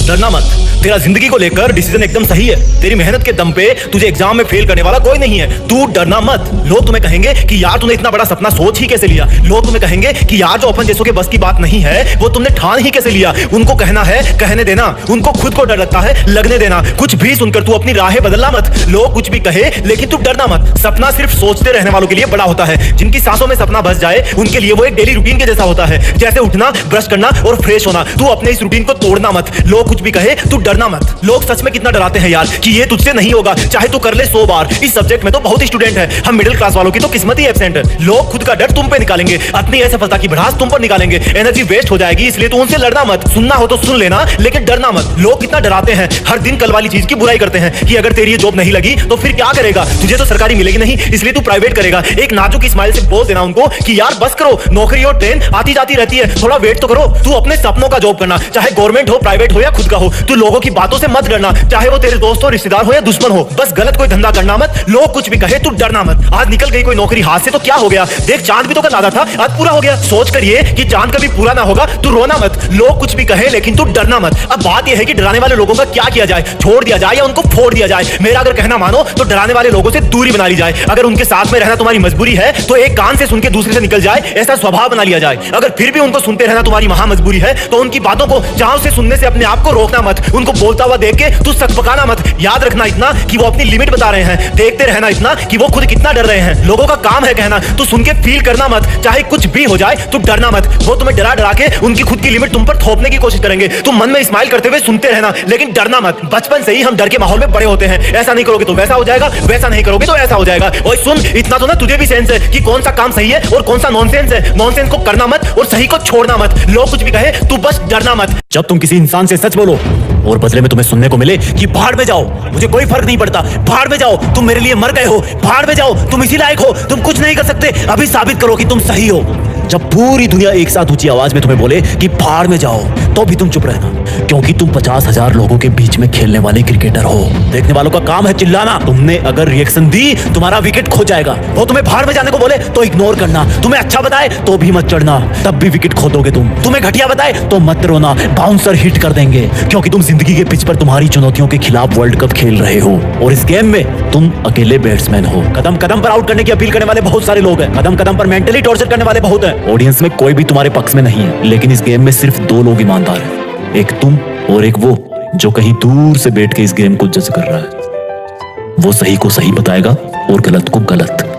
डरना मत, तेरा जिंदगी को लेकर डिसीजन एकदम सही है। तेरी मेहनत के दम पे तुझे एग्जाम में फेल करने वाला कोई नहीं है। तू डरना मत। लोग तुम्हें कहेंगे कि यार तूने इतना बड़ा सपना सोच ही कैसे लिया। लोग तुम्हें कहेंगे कि यार जो अपन जैसों के बस की बात नहीं है वो तुमने ठान ही कैसे लिया। उनको कहना है, कहने देना। उनको खुद को डर लगता है, लगने देना। कुछ भी सुनकर तू अपनी राहें बदलना मत। लोग कुछ भी कहे लेकिन तू डरना मत। सपना सिर्फ सोचते रहने वालों के लिए बड़ा होता है। जिनकी सांसों में सपना बस जाए उनके लिए वो एक डेली रूटीन के जैसा होता है, जैसे उठना, ब्रश करना और फ्रेश होना। तू अपने इस रूटीन को तोड़ना मत। लोग कुछ भी कहे तू डरना मत। लोग सच में कितना डराते हैं यार कि ये तुझसे नहीं होगा, चाहे तू कर ले 100 बार। इस सब्जेक्ट में तो बहुत स्टूडेंट है, हम मिडिल क्लास वालों की तो किस्मत ही एब्सेंट है। लोग खुद का डर तुम पे निकालेंगे, अपनी असफलता की भड़ास तुम पर निकालेंगे, एनर्जी वेस्ट हो जाएगी, इसलिए तू उनसे लड़ना मत। सुनना हो तो सुन लेना, लेकिन डरना मत। लोग कितना डराते हैं, हर दिन कल वाली चीज की बुराई करते हैं कि अगर तेरी ये जॉब नहीं लगी तो फिर क्या करेगा? तुझे तो सरकारी मिलेगी नहीं, इसलिए तू प्राइवेट करेगा। एक नाजुक स्माइल से बोल देना उनको कि यार बस करो, नौकरी और ट्रेन आती जाती रहती है, थोड़ा वेट तो करो। तू अपने सपनों का जॉब करना, चाहे गवर्नमेंट हो, प्राइवेट हो या खुद का हो। तू लोगों की बातों से मत डरना, चाहे वो तेरे दोस्त हो, रिश्तेदार हो या दुश्मन हो। बस गलत कोई धंधा करना मत। लोग कुछ भी कहे तू डरना मत। आज निकल गई कोई नौकरी हाथ से तो क्या हो गया? देख चांद भी तो कल आधा था, आज पूरा हो गया। सोच कर ये कि चांद कभी पूरा ना होगा, तू रोना मत। लोग कुछ भी कहे लेकिन तू डरना मत। अब बात यह है कि डराने वाले लोगों का क्या किया जाए, छोड़ दिया जाए या उनको फोड़ दिया जाए? मेरा अगर कहना मानो तो डराने वाले लोगों से दूरी बना ली जाए। अगर उनके साथ में रहना तुम्हारी मजबूरी है तो एक कान से सुन के दूसरे से निकल जाए, ऐसा स्वभाव बना लिया जाए। अगर फिर भी उनको सुनते रहना तुम्हारी महा मजबूरी है तो उनकी बातों को चाव से सुनने से अपने आप को रोकना मत। उनको बोलता हुआ देख के तू सकपकाना मत। याद रखना इतना कि वो अपनी लिमिट बता रहे हैं, देखते रहना इतना कि वो खुद कितना डर रहे हैं। लोगों का काम है कहना, तू सुन के फील करना मत। चाहे कुछ भी हो जाए तू डरना मत। वो तुम्हें डरा डरा के उनकी खुद की लिमिट तुम पर थोपने की कोशिश करेंगे। तुम मन में स्माइल करते हुए सुनते रहना, लेकिन डरना मत। बचपन से ही हम डर के माहौल में बड़े होते हैं। ऐसा नहीं करोगे तो वैसा हो जाएगा, वैसा नहीं करोगे तो ऐसा हो जाएगा। और सुन, इतना तो ना तुझे भी सेंस है कि कौन सा काम सही है और कौन सा नॉनसेंस है। नॉनसेंस को करना मत और सही को छोड़ना मत। लोग कुछ भी कहे तू बस डरना मत। जब तुम किसी इंसान से सच बोलो और बदले में तुम्हें सुनने को मिले कि भाड़ में जाओ, मुझे कोई फर्क नहीं पड़ता, भाड़ में जाओ, तुम मेरे लिए मर गए हो, भाड़ में जाओ, तुम इसी लायक हो, तुम कुछ नहीं कर सकते, अभी साबित करो कि तुम सही हो। जब पूरी दुनिया एक साथ ऊंची आवाज में तुम्हें बोले कि भाड़ में जाओ, तो भी तुम चुप रहना, क्योंकि तुम 50,000 लोगों के बीच में खेलने वाले क्रिकेटर हो। देखने वालों का काम है चिल्लाना। तुमने अगर रिएक्शन दी तुम्हारा विकेट खो जाएगा। वो तुम्हें भाड़ में जाने को बोले तो इग्नोर करना। तुम्हें अच्छा बताए तो भी मत चढ़ना, तब भी विकेट खो दोगे तुम। तुम्हें घटिया बताए तो मत रोना, बाउंसर हिट कर देंगे, क्योंकि तुम जिंदगी के पिच पर तुम्हारी चुनौतियों के खिलाफ वर्ल्ड कप खेल रहे हो और इस गेम में तुम अकेले बैट्समैन हो। कदम कदम पर आउट करने की अपील करने वाले बहुत सारे लोग हैं, कदम कदम पर मेंटली टॉर्चर करने वाले बहुत हैं। ऑडियंस में कोई भी तुम्हारे पक्ष में नहीं है, लेकिन इस गेम में सिर्फ 2 लोग ईमानदार हैं, एक तुम और एक वो जो कहीं दूर से बैठ के इस गेम को जज कर रहा है। वो सही को सही बताएगा और गलत को गलत।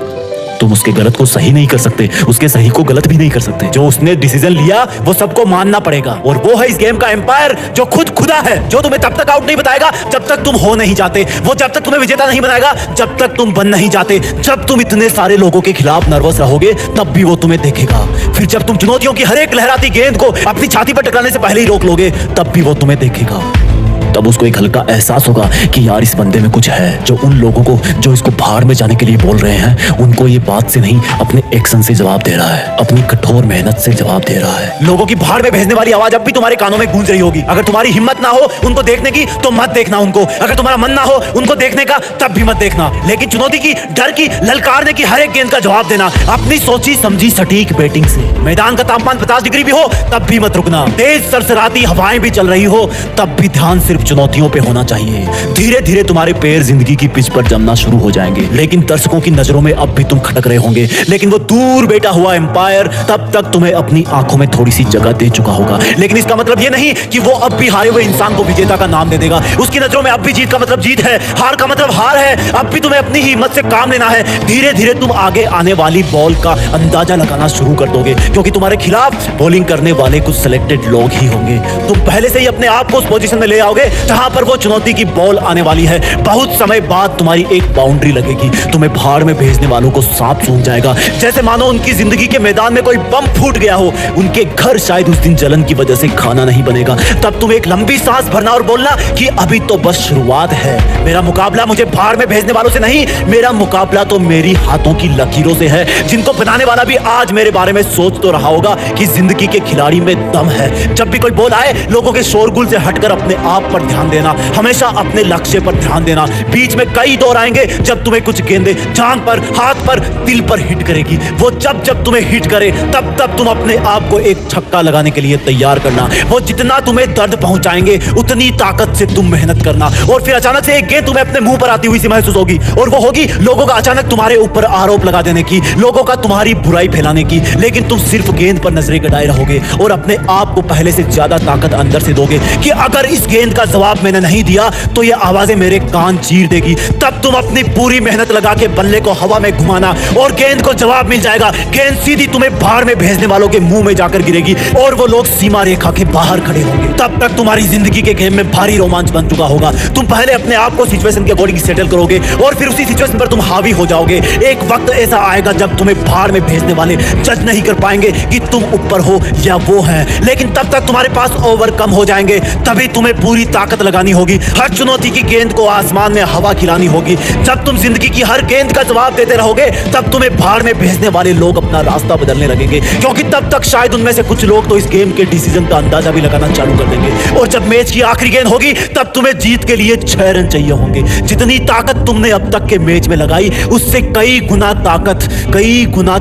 तुम उसके गलत को सही नहीं कर सकते, उसके सही को गलत भी नहीं कर सकते। जो उसने डिसीजन लिया वो सबको मानना पड़ेगा, और वो है इस गेम का एम्पायर जो खुद खुदा है, जो तुम्हें तब तक आउट नहीं बताएगा जब तक तुम हो नहीं जाते, वो जब तक तुम्हें विजेता नहीं बनाएगा जब तक तुम बन नहीं जाते। जब तुम इतने सारे लोगों के खिलाफ नर्वस रहोगे तब भी वो तुम्हें देखेगा। फिर जब तुम चुनौतियों की हर एक लहराती गेंद को अपनी छाती पर टकराने से पहले ही रोक लोगे तब भी वो तुम्हें देखेगा। तब उसको एक हल्का एहसास होगा कि यार इस बंदे में कुछ है, जो उन लोगों को जो इसको भाड़ में जाने के लिए बोल रहे हैं उनको ये बात से नहीं अपने एक्शन से जवाब दे रहा है, अपनी कठोर मेहनत से जवाब दे रहा है। लोगों की भाड़ में भेजने वाली आवाज अब भी तुम्हारे कानों में गूंज रही होगी। अगर तुम्हारी हिम्मत ना हो उनको देखने की तो मत देखना उनको, अगर तुम्हारा मन ना हो उनको देखने का तब भी मत देखना। लेकिन चुनौती की, डर की, ललकारने की हर एक गेंद का जवाब देना अपनी सोची समझी सटीक बैटिंग से। मैदान का तापमान 50 डिग्री भी हो तब भी मत रुकना, तेज सरसराती हवाएं भी चल रही हो तब भी ध्यान सिर्फ चुनौतियों पे होना चाहिए। धीरे धीरे तुम्हारे पैर जिंदगी की पिच पर जमना शुरू हो जाएंगे, लेकिन दर्शकों की नजरों में अब भी तुम खटक रहे होंगे। लेकिन वो दूर बैठा हुआ एम्पायर तब तक तुम्हें अपनी आंखों में थोड़ी सी जगह दे चुका होगा। लेकिन इसका मतलब ये नहीं कि वो अब भी हारे हुए इंसान को विजेता का नाम दे देगा। उसकी नजरों में अब भी जीत का मतलब जीत है, हार का मतलब हार है। अब भी तुम्हें अपनी ही हिम्मत से काम लेना है। धीरे धीरे तुम आगे आने वाली बॉल का अंदाजा लगाना शुरू कर दोगे, क्योंकि तुम्हारे खिलाफ बॉलिंग करने वाले कुछ सिलेक्टेड लोग ही होंगे। तुम पहले से ही अपने आप को उस पोजीशन में ले आओगे जहां पर वो चुनौती की बॉल आने वाली है। बहुत समय बाद तुम्हारी एक बाउंड्री लगेगी, तुम्हें भाड़ में भेजने वालों को सांप सूंघ जाएगा, जैसे मानो उनकी जिंदगी के मैदान में कोई बम फूट गया हो। उनके घर शायद उस दिन जलन की वजह से खाना नहीं बनेगा। तब तुम एक लंबी सांस भरना और बोलना कि अभी तो बस शुरुआत है। मेरा मुकाबला मुझे भाड़ में भेजने वालों से नहीं, मेरा मुकाबला तो मेरी हाथों की लकीरों से है, जिनको बनाने वाला भी आज मेरे बारे में सोच तो रहा होगा कि जिंदगी के खिलाड़ी में दम है। जब भी कोई बॉल आए, लोगों के शोरगुल से हटकर अपने आप पर ध्यान देना, हमेशा अपने लक्ष्य पर ध्यान देना। बीच में कई दौर आएंगे जब तुम्हें कुछ गेंदें जांघ पर, हाथ पर, दिल पर हिट करेगी। वो जब जब तुम्हें हिट करे तब तब तुम अपने आप को एक छक्का लगाने के लिए तैयार करना। वो जितना तुम्हें दर्द पहुंचाएंगे उतनी ताकत से तुम मेहनत करना। और फिर अचानक से एक गेंद तुम्हें अपने मुंह पर आती हुई सी महसूस होगी, और वो होगी लोगों का अचानक तुम्हारे ऊपर आरोप लगा देने की, लोगों का तुम्हारी बुराई फैलाने की। लेकिन तुम सिर्फ गेंद पर नजरें गड़ाए रहोगे और अपने आप को पहले से ज्यादा ताकत अंदर से दोगे कि अगर इस गेंद का जवाब मैंने नहीं दिया तो ये आवाजें मेरे कान चीर देगी। तब तुम अपनी पूरी मेहनत लगा के बल्ले को हवा में घुमाना और गेंद को जवाब मिल जाएगा। गेंद सीधी तुम्हें भाड़ में भेजने वालों के मुंह में जाकर गिरेगी और वो लोग सीमा रेखा के बाहर खड़े होंगे। तब तक तुम्हारी जिंदगी के गेम में भारी रोमांच बन चुका होगा। तुम पहले अपने आप को सिचुएशन के अकॉर्डिंग सेटल करोगे और फिर उसी सिचुएशन पर तुम हावी हो जाओगे। एक वक्त ऐसा आएगा जब तुम्हें भाड़ में भेजने वाले जज नहीं कर पाएंगे कि तुम ऊपर हो या वो है, लेकिन तब तक तुम्हारे पास ओवरकम हो जाएंगे। तभी तुम्हें पूरी ताकत लगानी होगी, हर चुनौती की गेंद को आसमान में हवा खिलानी होगी। जब तुम जिंदगी की हर गेंद का जवाब देते रहोगे तब तुम्हें भाड़ में भेजने वाले लोग अपना रास्ता बदलने लगेंगे, क्योंकि तब तक शायद उनमें से कुछ लोग तो इस गेम के डिसीजन का अंदाजा भी लगाना चालू कर देंगे। और जब मैच की आखिरी गेंद होगी तब तुम्हें जीत के लिए 6 रन चाहिए होंगे। जितनी ताकत तुमने अब तक के मैच में लगाई उससे कई गुना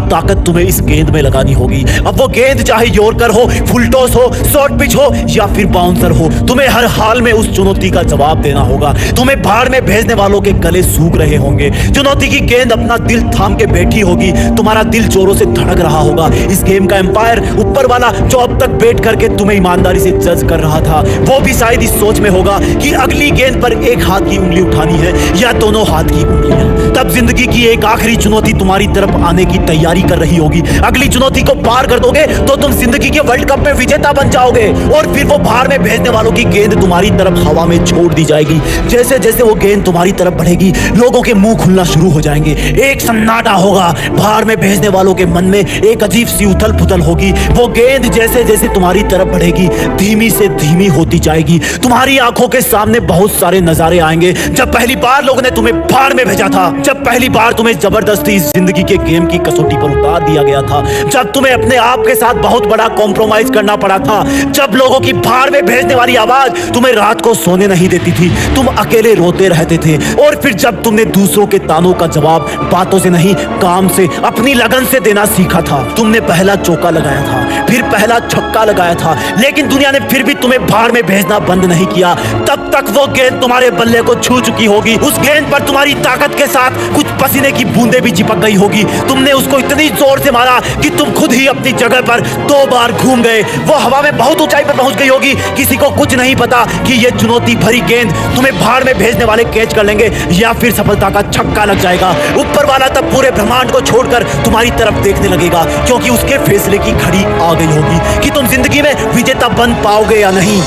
ताकत तुम्हें इस गेंद में लगानी होगी। अब वो गेंद चाहे यॉर्कर हो, फुल टॉस हो, शॉर्ट पिच हो या फिर बाउंसर हो, तुम्हें हर हाल में उस चुनौती का जवाब देना होगा। तुम्हें भाड़ में भेजने वालों के गले सूख रहे होंगे, चुनौती की गेंद अपना दिल थाम के बैठी होगी, तुम्हारा दिल जोरों से धड़क रहा होगा। इस गेम का एम्पायर ऊपर वाला जो अब तक बैठ करके तुम्हें ईमानदारी से जज कर रहा था, वो भी शायद इस सोच में होगा कि अगली गेंद पर एक हाथ की उंगली उठानी है या दोनों हाथ की उंगलियां। तब जिंदगी की एक आखिरी चुनौती तुम्हारी तरफ आने की तैयारी कर रही होगी। अगली चुनौती को पार कर दोगे तो तुम जिंदगी के वर्ल्ड कप में विजेता बन जाओगे और फिर वो भाड़ में भेजने वालों की गेंद तुम्हारी तरफ हवा में छोड़ दी जाएगी। जैसे जैसे वो गेंद तुम्हारी तरफ बढ़ेगी लोगों के मुंह खुलना शुरू हो जाएंगे, एक सन्नाटा होगा। भाड़ में भेजने वालों के मन में एक अजीब सी उथल पुथल होगी। वो गेंद जैसे जैसे तुम्हारी तरफ बढ़ेगी धीमी से धीमी होती जाएगी। तुम्हारी आंखों के सामने बहुत सारे नजारे आएंगे। जब पहली बार लोगों ने तुम्हें भाड़ में भेजा था, जब पहली बार तुम्हें जबरदस्ती जिंदगी के गेम की कसौटी पर उतार दिया गया था, जब तुम्हें अपने आप के साथ बहुत बड़ा कॉम्प्रोमाइज करना पड़ा था, जब लोगों की भाड़ में भेजने वाली आवाज तुम्हें रात को सोने नहीं देती थी, तुम अकेले रोते रहते थे। और फिर जब तुमने दूसरों के तानों का जवाब बातों से नहीं काम से, अपनी लगन से देना सीखा था। तुमने पहला चौका लगाया था, फिर पहला छक्का लगाया था, लेकिन दुनिया ने फिर भी तुम्हें भाड़ में भेजना बंद नहीं किया। तब तक वो गेंद तुम्हारे बल्ले को छू चुकी होगी। उस गेंद पर तुम्हारी ताकत के साथ कुछ पसीने की बूंदें भी चिपक गई होगी। तुमने उसको इतनी जोर से मारा कि तुम खुद ही अपनी जगह पर 2 बार घूम गए। वो हवा में बहुत ऊंचाई पर पहुंच गई होगी। किसी को कुछ नहीं पता कि ये चुनौती भरी गेंद तुम्हें भाड़ में भेजने वाले कैच कर लेंगे या फिर सफलता का छक्का लग जाएगा। ऊपर वाला तब पूरे ब्रह्मांड को छोड़कर तुम्हारी तरफ देखने लगेगा, क्योंकि उसके फैसले की घड़ी आ गई होगी कि तुम जिंदगी में विजेता बन पाओगे या नहीं।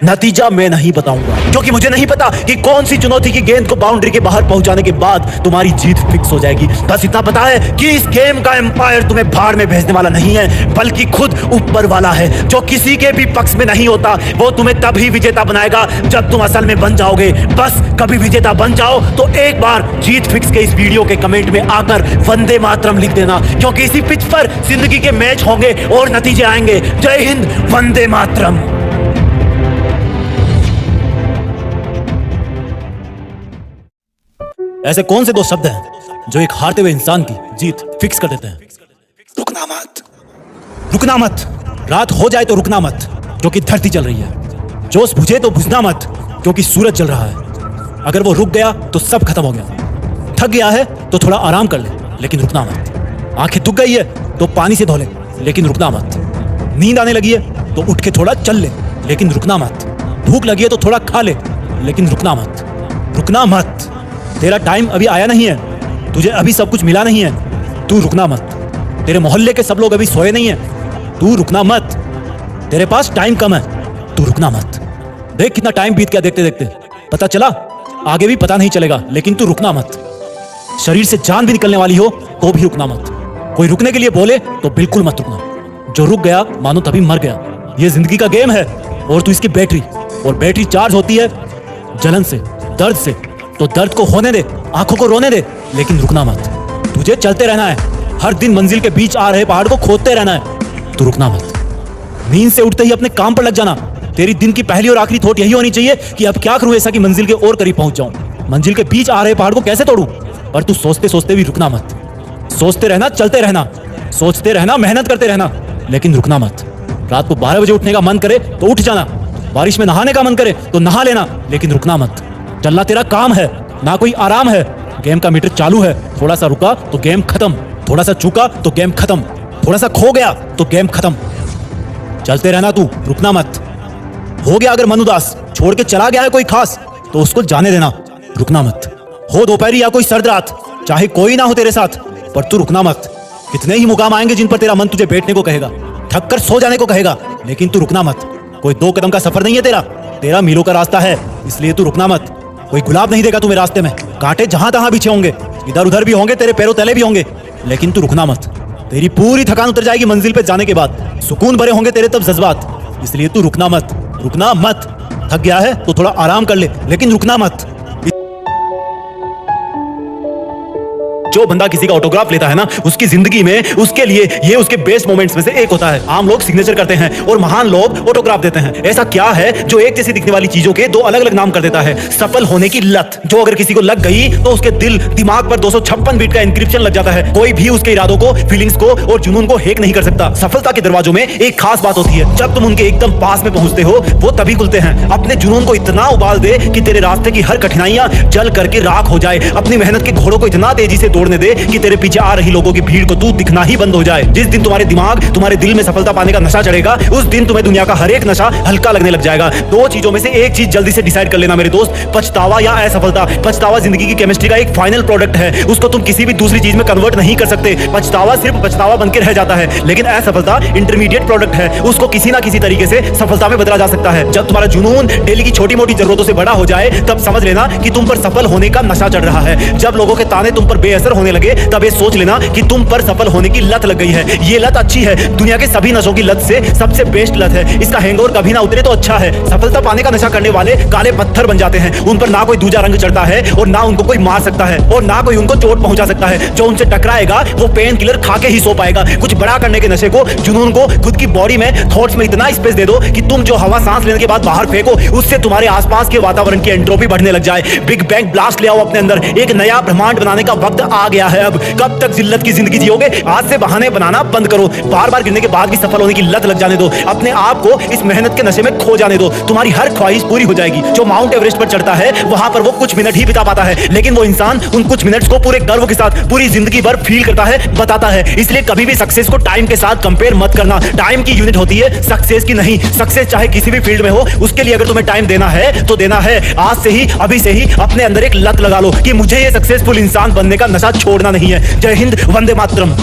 नतीजा मैं नहीं बताऊंगा, क्योंकि मुझे नहीं पता कि कौन सी चुनौती की गेंद को बाउंड्री के बाहर पहुंचाने के बाद तुम्हारी जीत फिक्स हो जाएगी। बस इतना पता है कि इस गेम का एम्पायर तुम्हें भाड़ में भेजने वाला नहीं है, बल्कि खुद ऊपर वाला है, जो किसी के भी पक्ष में नहीं होता। वो तुम्हें तभी विजेता बनाएगा जब तुम असल में बन जाओगे। बस कभी विजेता बन जाओ तो एक बार जीत फिक्स के इस वीडियो के कमेंट में आकर वंदे मातरम लिख देना, क्योंकि इसी पिच पर जिंदगी के मैच होंगे और नतीजे आएंगे। जय हिंद, वंदे मातरम। ऐसे कौन से 2 शब्द हैं जो एक हारते हुए इंसान की जीत फिक्स कर देते हैं? रुकना मत, रुकना मत। रात हो जाए तो रुकना मत, क्योंकि धरती चल रही है। जोश बुझे तो बुझना मत, क्योंकि सूरज जल रहा है। अगर वो रुक गया तो सब खत्म हो गया। थक गया है तो थोड़ा आराम कर ले, लेकिन रुकना मत। आंखें दुख गई है तो पानी से धो ले, लेकिन रुकना मत। नींद आने लगी है तो उठ के थोड़ा चल ले, लेकिन रुकना मत। भूख लगी है तो थोड़ा खा ले, लेकिन रुकना मत। रुकना मत। तेरा टाइम अभी आया नहीं है, तुझे अभी सब कुछ मिला नहीं है, तू रुकना मत। तेरे मोहल्ले के सब लोग अभी सोए नहीं है, तू रुकना मत। तेरे पास टाइम कम है, तू रुकना मत। देख कितना टाइम बीत गया देखते देखते, पता चला? आगे भी पता नहीं चलेगा, लेकिन तू रुकना मत। शरीर से जान भी निकलने वाली हो तो भी रुकना मत। कोई रुकने के लिए बोले तो बिल्कुल मत रुकना। जो रुक गया मानो तभी मर गया। ये जिंदगी का गेम है और तू इसकी बैटरी, और बैटरी चार्ज होती है जलन से, दर्द से। तो दर्द को होने दे, आंखों को रोने दे, लेकिन रुकना मत। तुझे चलते रहना है, हर दिन मंजिल के बीच आ रहे पहाड़ को खोदते रहना है, तू रुकना मत। नींद से उठते ही अपने काम पर लग जाना। तेरी दिन की पहली और आखिरी थॉट यही होनी चाहिए कि अब क्या करूं ऐसा कि मंजिल के और करीब पहुंच जाऊं। मंजिल के बीच आ रहे पहाड़ को कैसे तोड़ूं? पर तू सोचते सोचते भी रुकना मत। सोचते रहना, चलते रहना, सोचते रहना, मेहनत करते रहना, लेकिन रुकना मत। रात को 12 बजे उठने का मन करे तो उठ जाना, बारिश में नहाने का मन करे तो नहा लेना, लेकिन रुकना मत। चलना तेरा काम है, ना कोई आराम है। गेम का मीटर चालू है, थोड़ा सा रुका तो गेम खत्म, थोड़ा सा चूका तो गेम खत्म, थोड़ा सा खो गया तो गेम खत्म। चलते रहना तू, रुकना मत। हो गया अगर मन उदास, छोड़ के चला गया है कोई खास, तो उसको जाने देना, रुकना मत। हो दोपहरी या कोई सर्द रात, चाहे कोई ना हो तेरे साथ, पर तू रुकना मत। कितने ही मुकाम आएंगे जिन पर तेरा मन तुझे बैठने को कहेगा, थक कर सो जाने को कहेगा, लेकिन तू रुकना मत। कोई 2 कदम का सफर नहीं है तेरा मीलों का रास्ता है, इसलिए तू रुकना मत। कोई गुलाब नहीं देगा तुम्हें रास्ते में, कांटे जहां तहां बिछे होंगे, इधर उधर भी होंगे, तेरे पैरों तले भी होंगे, लेकिन तू रुकना मत। तेरी पूरी थकान उतर जाएगी मंजिल पे जाने के बाद, सुकून भरे होंगे तेरे तब जज्बात, इसलिए तू रुकना मत। रुकना मत। थक गया है तो थोड़ा आराम कर ले, लेकिन रुकना मत। जो बंदा किसी का ऑटोग्राफ लेता है ना, उसकी जिंदगी में उसके लिए ये उसके बेस्ट मोमेंट्स में से एक होता है। आम लोग सिग्नेचर करते हैं और महान लोग ऑटोग्राफ देते हैं। ऐसा क्या है जो एक जैसी दिखने वाली चीजों के 2 अलग अलग नाम कर देता है? सफल होने की लत, जो अगर किसी को लग गई तो उसके दिल दिमाग पर 256 बीट का इंक्रिप्शन लग जाता है। कोई भी उसके इरादों को, फीलिंग्स को और जुनून को हैक नहीं कर सकता। सफलता के दरवाजों में एक खास बात होती है, जब तुम उनके एकदम पास में पहुंचते हो वो तभी खुलते हैं। अपने जुनून को इतना उबाल दे कि तेरे रास्ते की हर कठिनाइयां जल करके राख हो जाए। अपनी मेहनत के घोड़ों को इतना तेजी से दौड़ने दे कि तेरे पीछे आ रही लोगों की भीड़ को तू दिखना ही बंद हो जाए। जिस दिन तुम्हारे दिमाग, तुम्हारे दिल में सफलता पाने का नशा चढ़ेगा, उस दिन तुम्हें दुनिया का हर एक नशा हल्का लगने लग जाएगा। 2 चीजों में से एक चीज जल्दी से डिसाइड कर लेना मेरे दोस्त, पछतावा या असफलता। पछतावा जिंदगी की केमिस्ट्री का एक फाइनल प्रोडक्ट है, उसको तुम किसी भी दूसरी चीज में कन्वर्ट नहीं कर सकते। पछतावा सिर्फ पछतावा बनकर रह जाता है, लेकिन असफलता इंटरमीडिएट प्रोडक्ट है, उसको किसी ना किसी तरीके से सफलता में बदला जा सकता है। जब तुम्हारा जुनून डेली की छोटी मोटी जरूरतों से बड़ा हो जाए, तब समझ लेना कि तुम पर सफल होने का नशा चढ़ रहा है। जब लोगों के ताने तुम पर बेअसर होने लगे, तब ये सोच लेना कि तुम पर सफल होने की लत लग गई है। ये लत अच्छी है, दुनिया के सभी नशों की लत से सबसे बेस्ट लत है। इसका हैंगओवर कभी ना उतरे तो अच्छा है। सफलता पाने का नशा करने वाले काले पत्थर बन जाते हैं, उन पर ना कोई दूजा रंग चढ़ता है और ना उनको कोई मार सकता है और ना कोई उनको चोट पहुंचा सकता है। जो उनसे टकराएगा वो पेन किलर खा के ही सो पाएगा। कुछ बड़ा करने के नशे को, जुनून को खुद की बॉडी में, थॉट्स में इतना स्पेस दे दो कि तुम जो हवा सांस लेने के बाद बाहर फेंको, उससे तुम्हारे आसपास के वातावरण की एंट्रोपी बढ़ने लग जाए। बिग बैंग ब्लास्ट ले आओ अपने अंदर। एक नया ब्रह्मांड बनाने का वक्त आ गया है। अब कब तक जिल्लत की जिंदगी जियोगे? आज से बहाने बनाना बंद करो। बार बार गिरने के बाद भी सफल होने की लत लग जाने दो। अपने आप को इस मेहनत के नशे में खो जाने दो। तुम्हारी हर ख्वाहिश पूरी हो जाएगी। जो माउंट एवरेस्ट पर चढ़ता है वहां पर वो कुछ मिनट ही बिता पाता है, लेकिन वो इंसान उन कुछ मिनट्स को पूरे गर्व के साथ पूरी जिंदगी भर फील करता है, बताता है। इसलिए कभी भी सक्सेस को टाइम के साथ कंपेयर मत करना। टाइम की यूनिट होती है, सक्सेस की नहीं। सक्सेस चाहे किसी भी फील्ड में हो, उसके लिए अगर तुम्हें टाइम देना है तो देना है। आज से ही, अभी से ही अपने अंदर एक लत लगा लो कि मुझे ये सक्सेसफुल इंसान बनने का नशा छोड़ना नहीं है। जय हिंद, वंदे मातरम।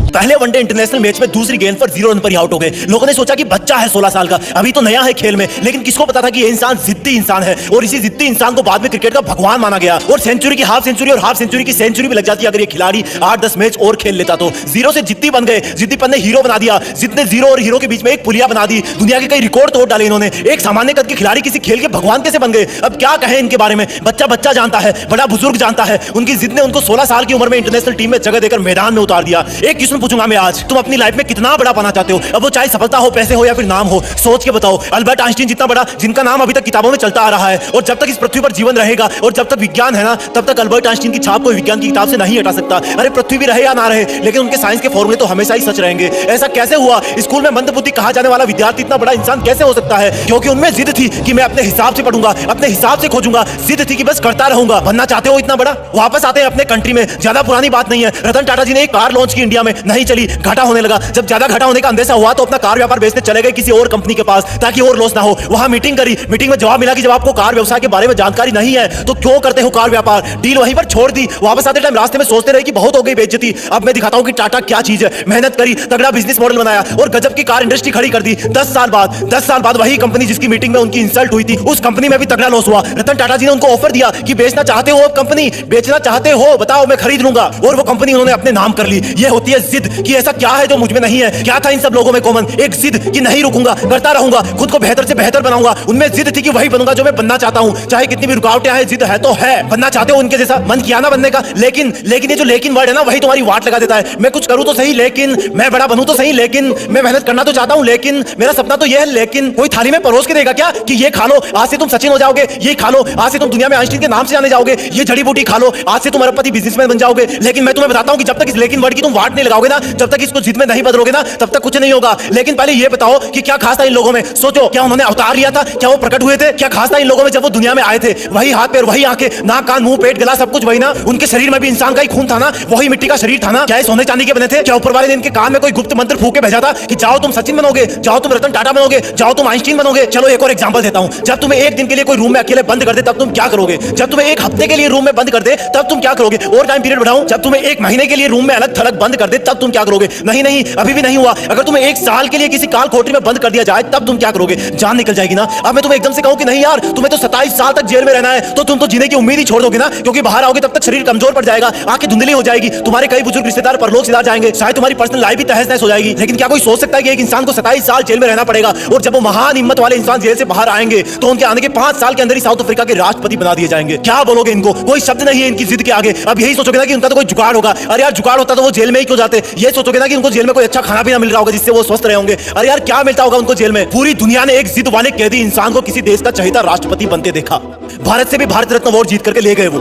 पहले वनडे इंटरनेशनल मैच में दूसरी गेंद पर 0 रन पर ही आउट हो गए। लोगों ने सोचा कि बच्चा है 16 साल का, अभी तो नया है खेल में, लेकिन किसको पता था कि ये इंसान जिद्दी इंसान है और इसी जिद्दी इंसान को बाद में क्रिकेट का भगवान माना गया। और सेंचुरी की हाफ सेंचुरी और हाफ सेंचुरी की सेंचुरी भी लग जाती अगर ये खिलाड़ी 8-10 मैच और खेल लेता तो। 0 से जिद्दी बन गए। जिद्दीपन ने हीरो बना दिया। जिद ने 0 और हीरो के बीच में एक पुलिया बना दी। दुनिया के कई रिकॉर्ड तोड़ डाले इन्होंने। एक सामान्य कद के खिलाड़ी किसी खेल के भगवान कैसे बन गए? अब क्या कहें इनके बारे में। बच्चा बच्चा जानता है, बड़ा बुजुर्ग जानता है। उनको 16 साल की उम्र में इंटरनेशनल टीम में जगह देकर मैदान में उतार दिया। एक किस्म पूछूंगा मैं आज, तुम अपनी लाइफ में कितना बड़ा पाना चाहते हो? अब वो चाहे सफलता हो, पैसे हो या फिर नाम हो, सोच के बताओ। अल्बर्ट आइंस्टीन जितना बड़ा, जिनका नाम अभी तक किताबों में चलता आ रहा है, और जब तक इस पृथ्वी पर जीवन रहेगा और जब तक विज्ञान है ना, तब तक अल्बर्ट आइंस्टीन की छाप कोई विज्ञान की किताब से नहीं हटा सकता। अरे पृथ्वी भी रहे या ना रहे, लेकिन उनके साइंस के फॉर्मूले तो हमेशा ही सच रहेंगे। ऐसा कैसे हुआ? स्कूल में मंदबुद्धि कहा जाने वाला विद्यार्थी इतना बड़ा इंसान कैसे हो सकता है? क्योंकि उनमें जिद थी कि मैं अपने हिसाब से पढ़ूंगा, अपने हिसाब से खोजूंगा। जिद थी कि बस करता रहूंगा। बनना चाहते हो इतना बड़ा? वापस आते हैं अपने कंट्री में। ज्यादा पुरानी बात नहीं है, रतन टाटा जी ने एक कार लॉन्च की इंडिया में, नहीं चली, घाटा होने लगा। जब ज्यादा घाटा होने का अंदेशा हुआ तो अपना कार व्यापार बेचने चले गए किसी और कंपनी के पास, ताकि और लॉस ना हो। वहां मीटिंग करी, मीटिंग में जवाब मिला कि जब आपको कार व्यवसाय के बारे में जानकारी नहीं है तो क्यों करते हो कार व्यापार? डील वहीं पर छोड़ दी। वापस आते टाइम रास्ते में सोचते रहे कि बहुत हो गई बेइज्जती, अब मैं दिखाता हूं कि टाटा क्या चीज है। मेहनत करी, तगड़ा बिजनेस मॉडल बनाया और गजब की कार इंडस्ट्री खड़ी कर दी। 10 साल बाद वही कंपनी जिसकी मीटिंग में उनकी इंसल्ट हुई थी, उस कंपनी में भी तगड़ा लॉस हुआ। रतन टाटा जी ने उनको ऑफर दिया कि बेचना चाहते हो, कंपनी बेचना चाहते हो, बताओ मैं खरीद लूंगा। और वो कंपनी उन्होंने अपने नाम कर ली। ये होती है जिद कि ऐसा क्या है जो मुझ में नहीं है। क्या था इन सब लोगों में कॉमन? एक जिद कि नहीं रुकूंगा, करता रहूंगा, खुद को बेहतर से बेहतर बनाऊंगा। उनमें जिद थी कि वही बनूंगा जो मैं बनना चाहता हूं, चाहे कितनी भी रुकावटें आए। जिद है तो है। बनना चाहते हो उनके जैसा? मन किया ना बनने का, लेकिन ये जो लेकिन वर्ड है ना, वही तुम्हारी वाट लगा देता है। मैं कुछ करूं तो सही, लेकिन मैं बड़ा बनूं तो सही, लेकिन मैं मेहनत करना तो चाहता हूं, लेकिन मेरा सपना तो यह है, लेकिन कोई थाली में परोस के देगा क्या कि ये खा लो, आज से तुम सचिन हो जाओगे, ये खा लो, आज से तुम दुनिया में आइंस्टीन के नाम से जाने जाओगे, ये जड़ी बूटी खा लो, आज से तुम अरबपति बिजनेसमैन बन जाओगे। लेकिन मैं तुम्हें बताता हूं कि जब तक इस लेकिन वर्ड की तुम वाट नहीं लगाओगे ना, जब तक इसको जिद में नहीं बदलोगे ना, तब तक कुछ नहीं होगा। लेकिन पहले ये बताओ कि क्या खास था इन लोगों में? सोचो, क्या उन्होंने अवतार लिया था? क्या वो प्रकट हुए थे? क्या खास था इन लोगों में जब वो दुनिया में आए थे? वही हाथ पैर, वही आंखें, नाक कान मुंह पेट गला सब कुछ वही ना। उनके शरीर में भी इंसान का ही खून था ना, वही मिट्टी का शरीर था ना। क्या सोने चांदी के बने थे? क्या ऊपर वाले ने इनके कान में कोई गुप्त मंत्र फूंक के भेजा था कि जाओ तुम सचिन बनोगे, जाओ तुम रतन टाटा बनोगे, जाओ तुम आइंस्टीन बनोगे? चलो एक और एग्जांपल देता हूं। जब तुम्हें एक दिन के लिए कोई रूम में अकेले बंद कर दे तब तुम क्या करोगे? जब तुम्हें एक हफ्ते के लिए रूम में बंद कर दे तब तुम क्या करोगे? और टाइम पीरियड बढ़ाऊं, जब तुम्हें एक महीने के लिए रूम में अलग थलग बंद कर दे तब तुम क्या करोगे? नहीं, अभी भी नहीं हुआ। अगर तुम्हें एक साल के लिए किसी काल कोठरी में बंद कर दिया जाए तब तुम क्या करोगे? जान निकल जाएगी ना। अब मैं तुम्हें एकदम से कहूं कि नहीं यार, तुम्हें तो 27 साल तक जेल में रहना है, तो तुम तो जीने की उम्मीद ही छोड़ दोगे ना, क्योंकि बाहर आओगे तब तक शरीर कमजोर पड़ जाएगा, आंखें धुंधली हो जाएगी, तुम्हारे कई बुजुर्ग रिश्तेदार परलोक सिधार जाएंगे, शायद तुम्हारी पर्सनल लाइफ भी तहस नहस हो जाएगी। लेकिन क्या कोई सोच सकता है कि एक इंसान को 27 साल जेल में रहना पड़ेगा, और जब वो महान हिम्मत वाले इंसान जेल से बाहर आएंगे तो उनके आने के 5 साल के अंदर ही साउथ अफ्रीका के राष्ट्रपति बना दिए जाएंगे? क्या बोलोगे इनको? कोई शब्द नहीं है इनकी जिद के आगे। अब यही सोचोगे ना कि उनका तो कोई जुगाड़ होगा। अरे यार, जुगाड़ होता तो वो जेल में ही क्यों जाते? ये सोचोगे ना कि उनको जेल में कोई अच्छा खाना पीना मिल रहा होगा जिससे वो स्वस्थ रहे होंगे। अरे यार, क्या मिलता होगा उनको जेल में? पूरी दुनिया ने एक जिद वाले कैदी इंसान को किसी देश का चहेता राष्ट्रपति बनते देखा। भारत से भी भारत रत्न अवार्ड जीत करके ले गए वो,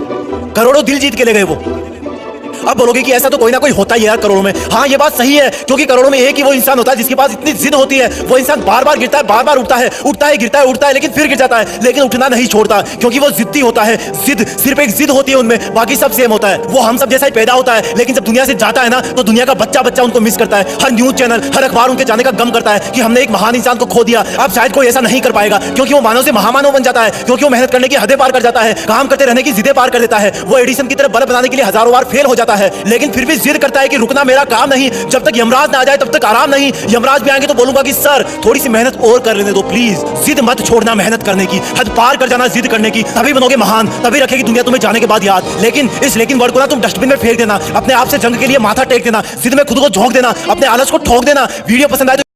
करोड़ों दिल जीत के ले गए वो। अब बोलोगे कि ऐसा तो कोई ना कोई होता ही है यार करोड़ों में। हाँ, ये बात सही है, क्योंकि करोड़ों में एक ही वो इंसान होता है जिसके पास इतनी जिद होती है। वो इंसान बार बार गिरता है, बार बार उठता है, गिरता है, लेकिन फिर गिर जाता है, लेकिन उठना नहीं छोड़ता, क्योंकि वो जिद्दी होता है। जिद, सिर्फ एक जिद होती है उनमें, बाकी सब सेम होता है। वो हम सब जैसा ही पैदा होता है, लेकिन जब दुनिया से जाता है ना तो दुनिया का बच्चा उनको मिस करता है। हर न्यूज चैनल, हर अखबार उनके जाने का गम करता है कि हमने एक महान इंसान को खो दिया। अब शायद कोई ऐसा नहीं कर पाएगा, क्योंकि वो मानव से महामानव बन जाता है, क्योंकि वो मेहनत करने की हदें पार कर जाता है, काम करते रहने की जिदें पार कर देता है। वो एडिसन की तरह बल्ब बनाने के लिए हजारों बार फेल हो जाता है, लेकिन फिर भी जिद करता है कि रुकना मेरा काम नहीं, जब तक यमराज ना आ जाए तब तक आराम नहीं। यमराज भी आएंगे तो बोलूंगा कि सर थोड़ी सी मेहनत और कर लेने दो प्लीज। जिद मत छोड़ना मेहनत करने की, हद पार कर जाना जिद करने की, तभी बनोगे महान, तभी रखेगी दुनिया तुम्हें जाने के बाद याद। लेकिन इस लेकिन वर्ड को ना तुम डस्टबिन में फेंक देना, अपने आप से जंग के लिए माथा टेक देना, जिद में खुद को झोंक देना, अपने आलस को ठोक देना। वीडियो पसंद आए तो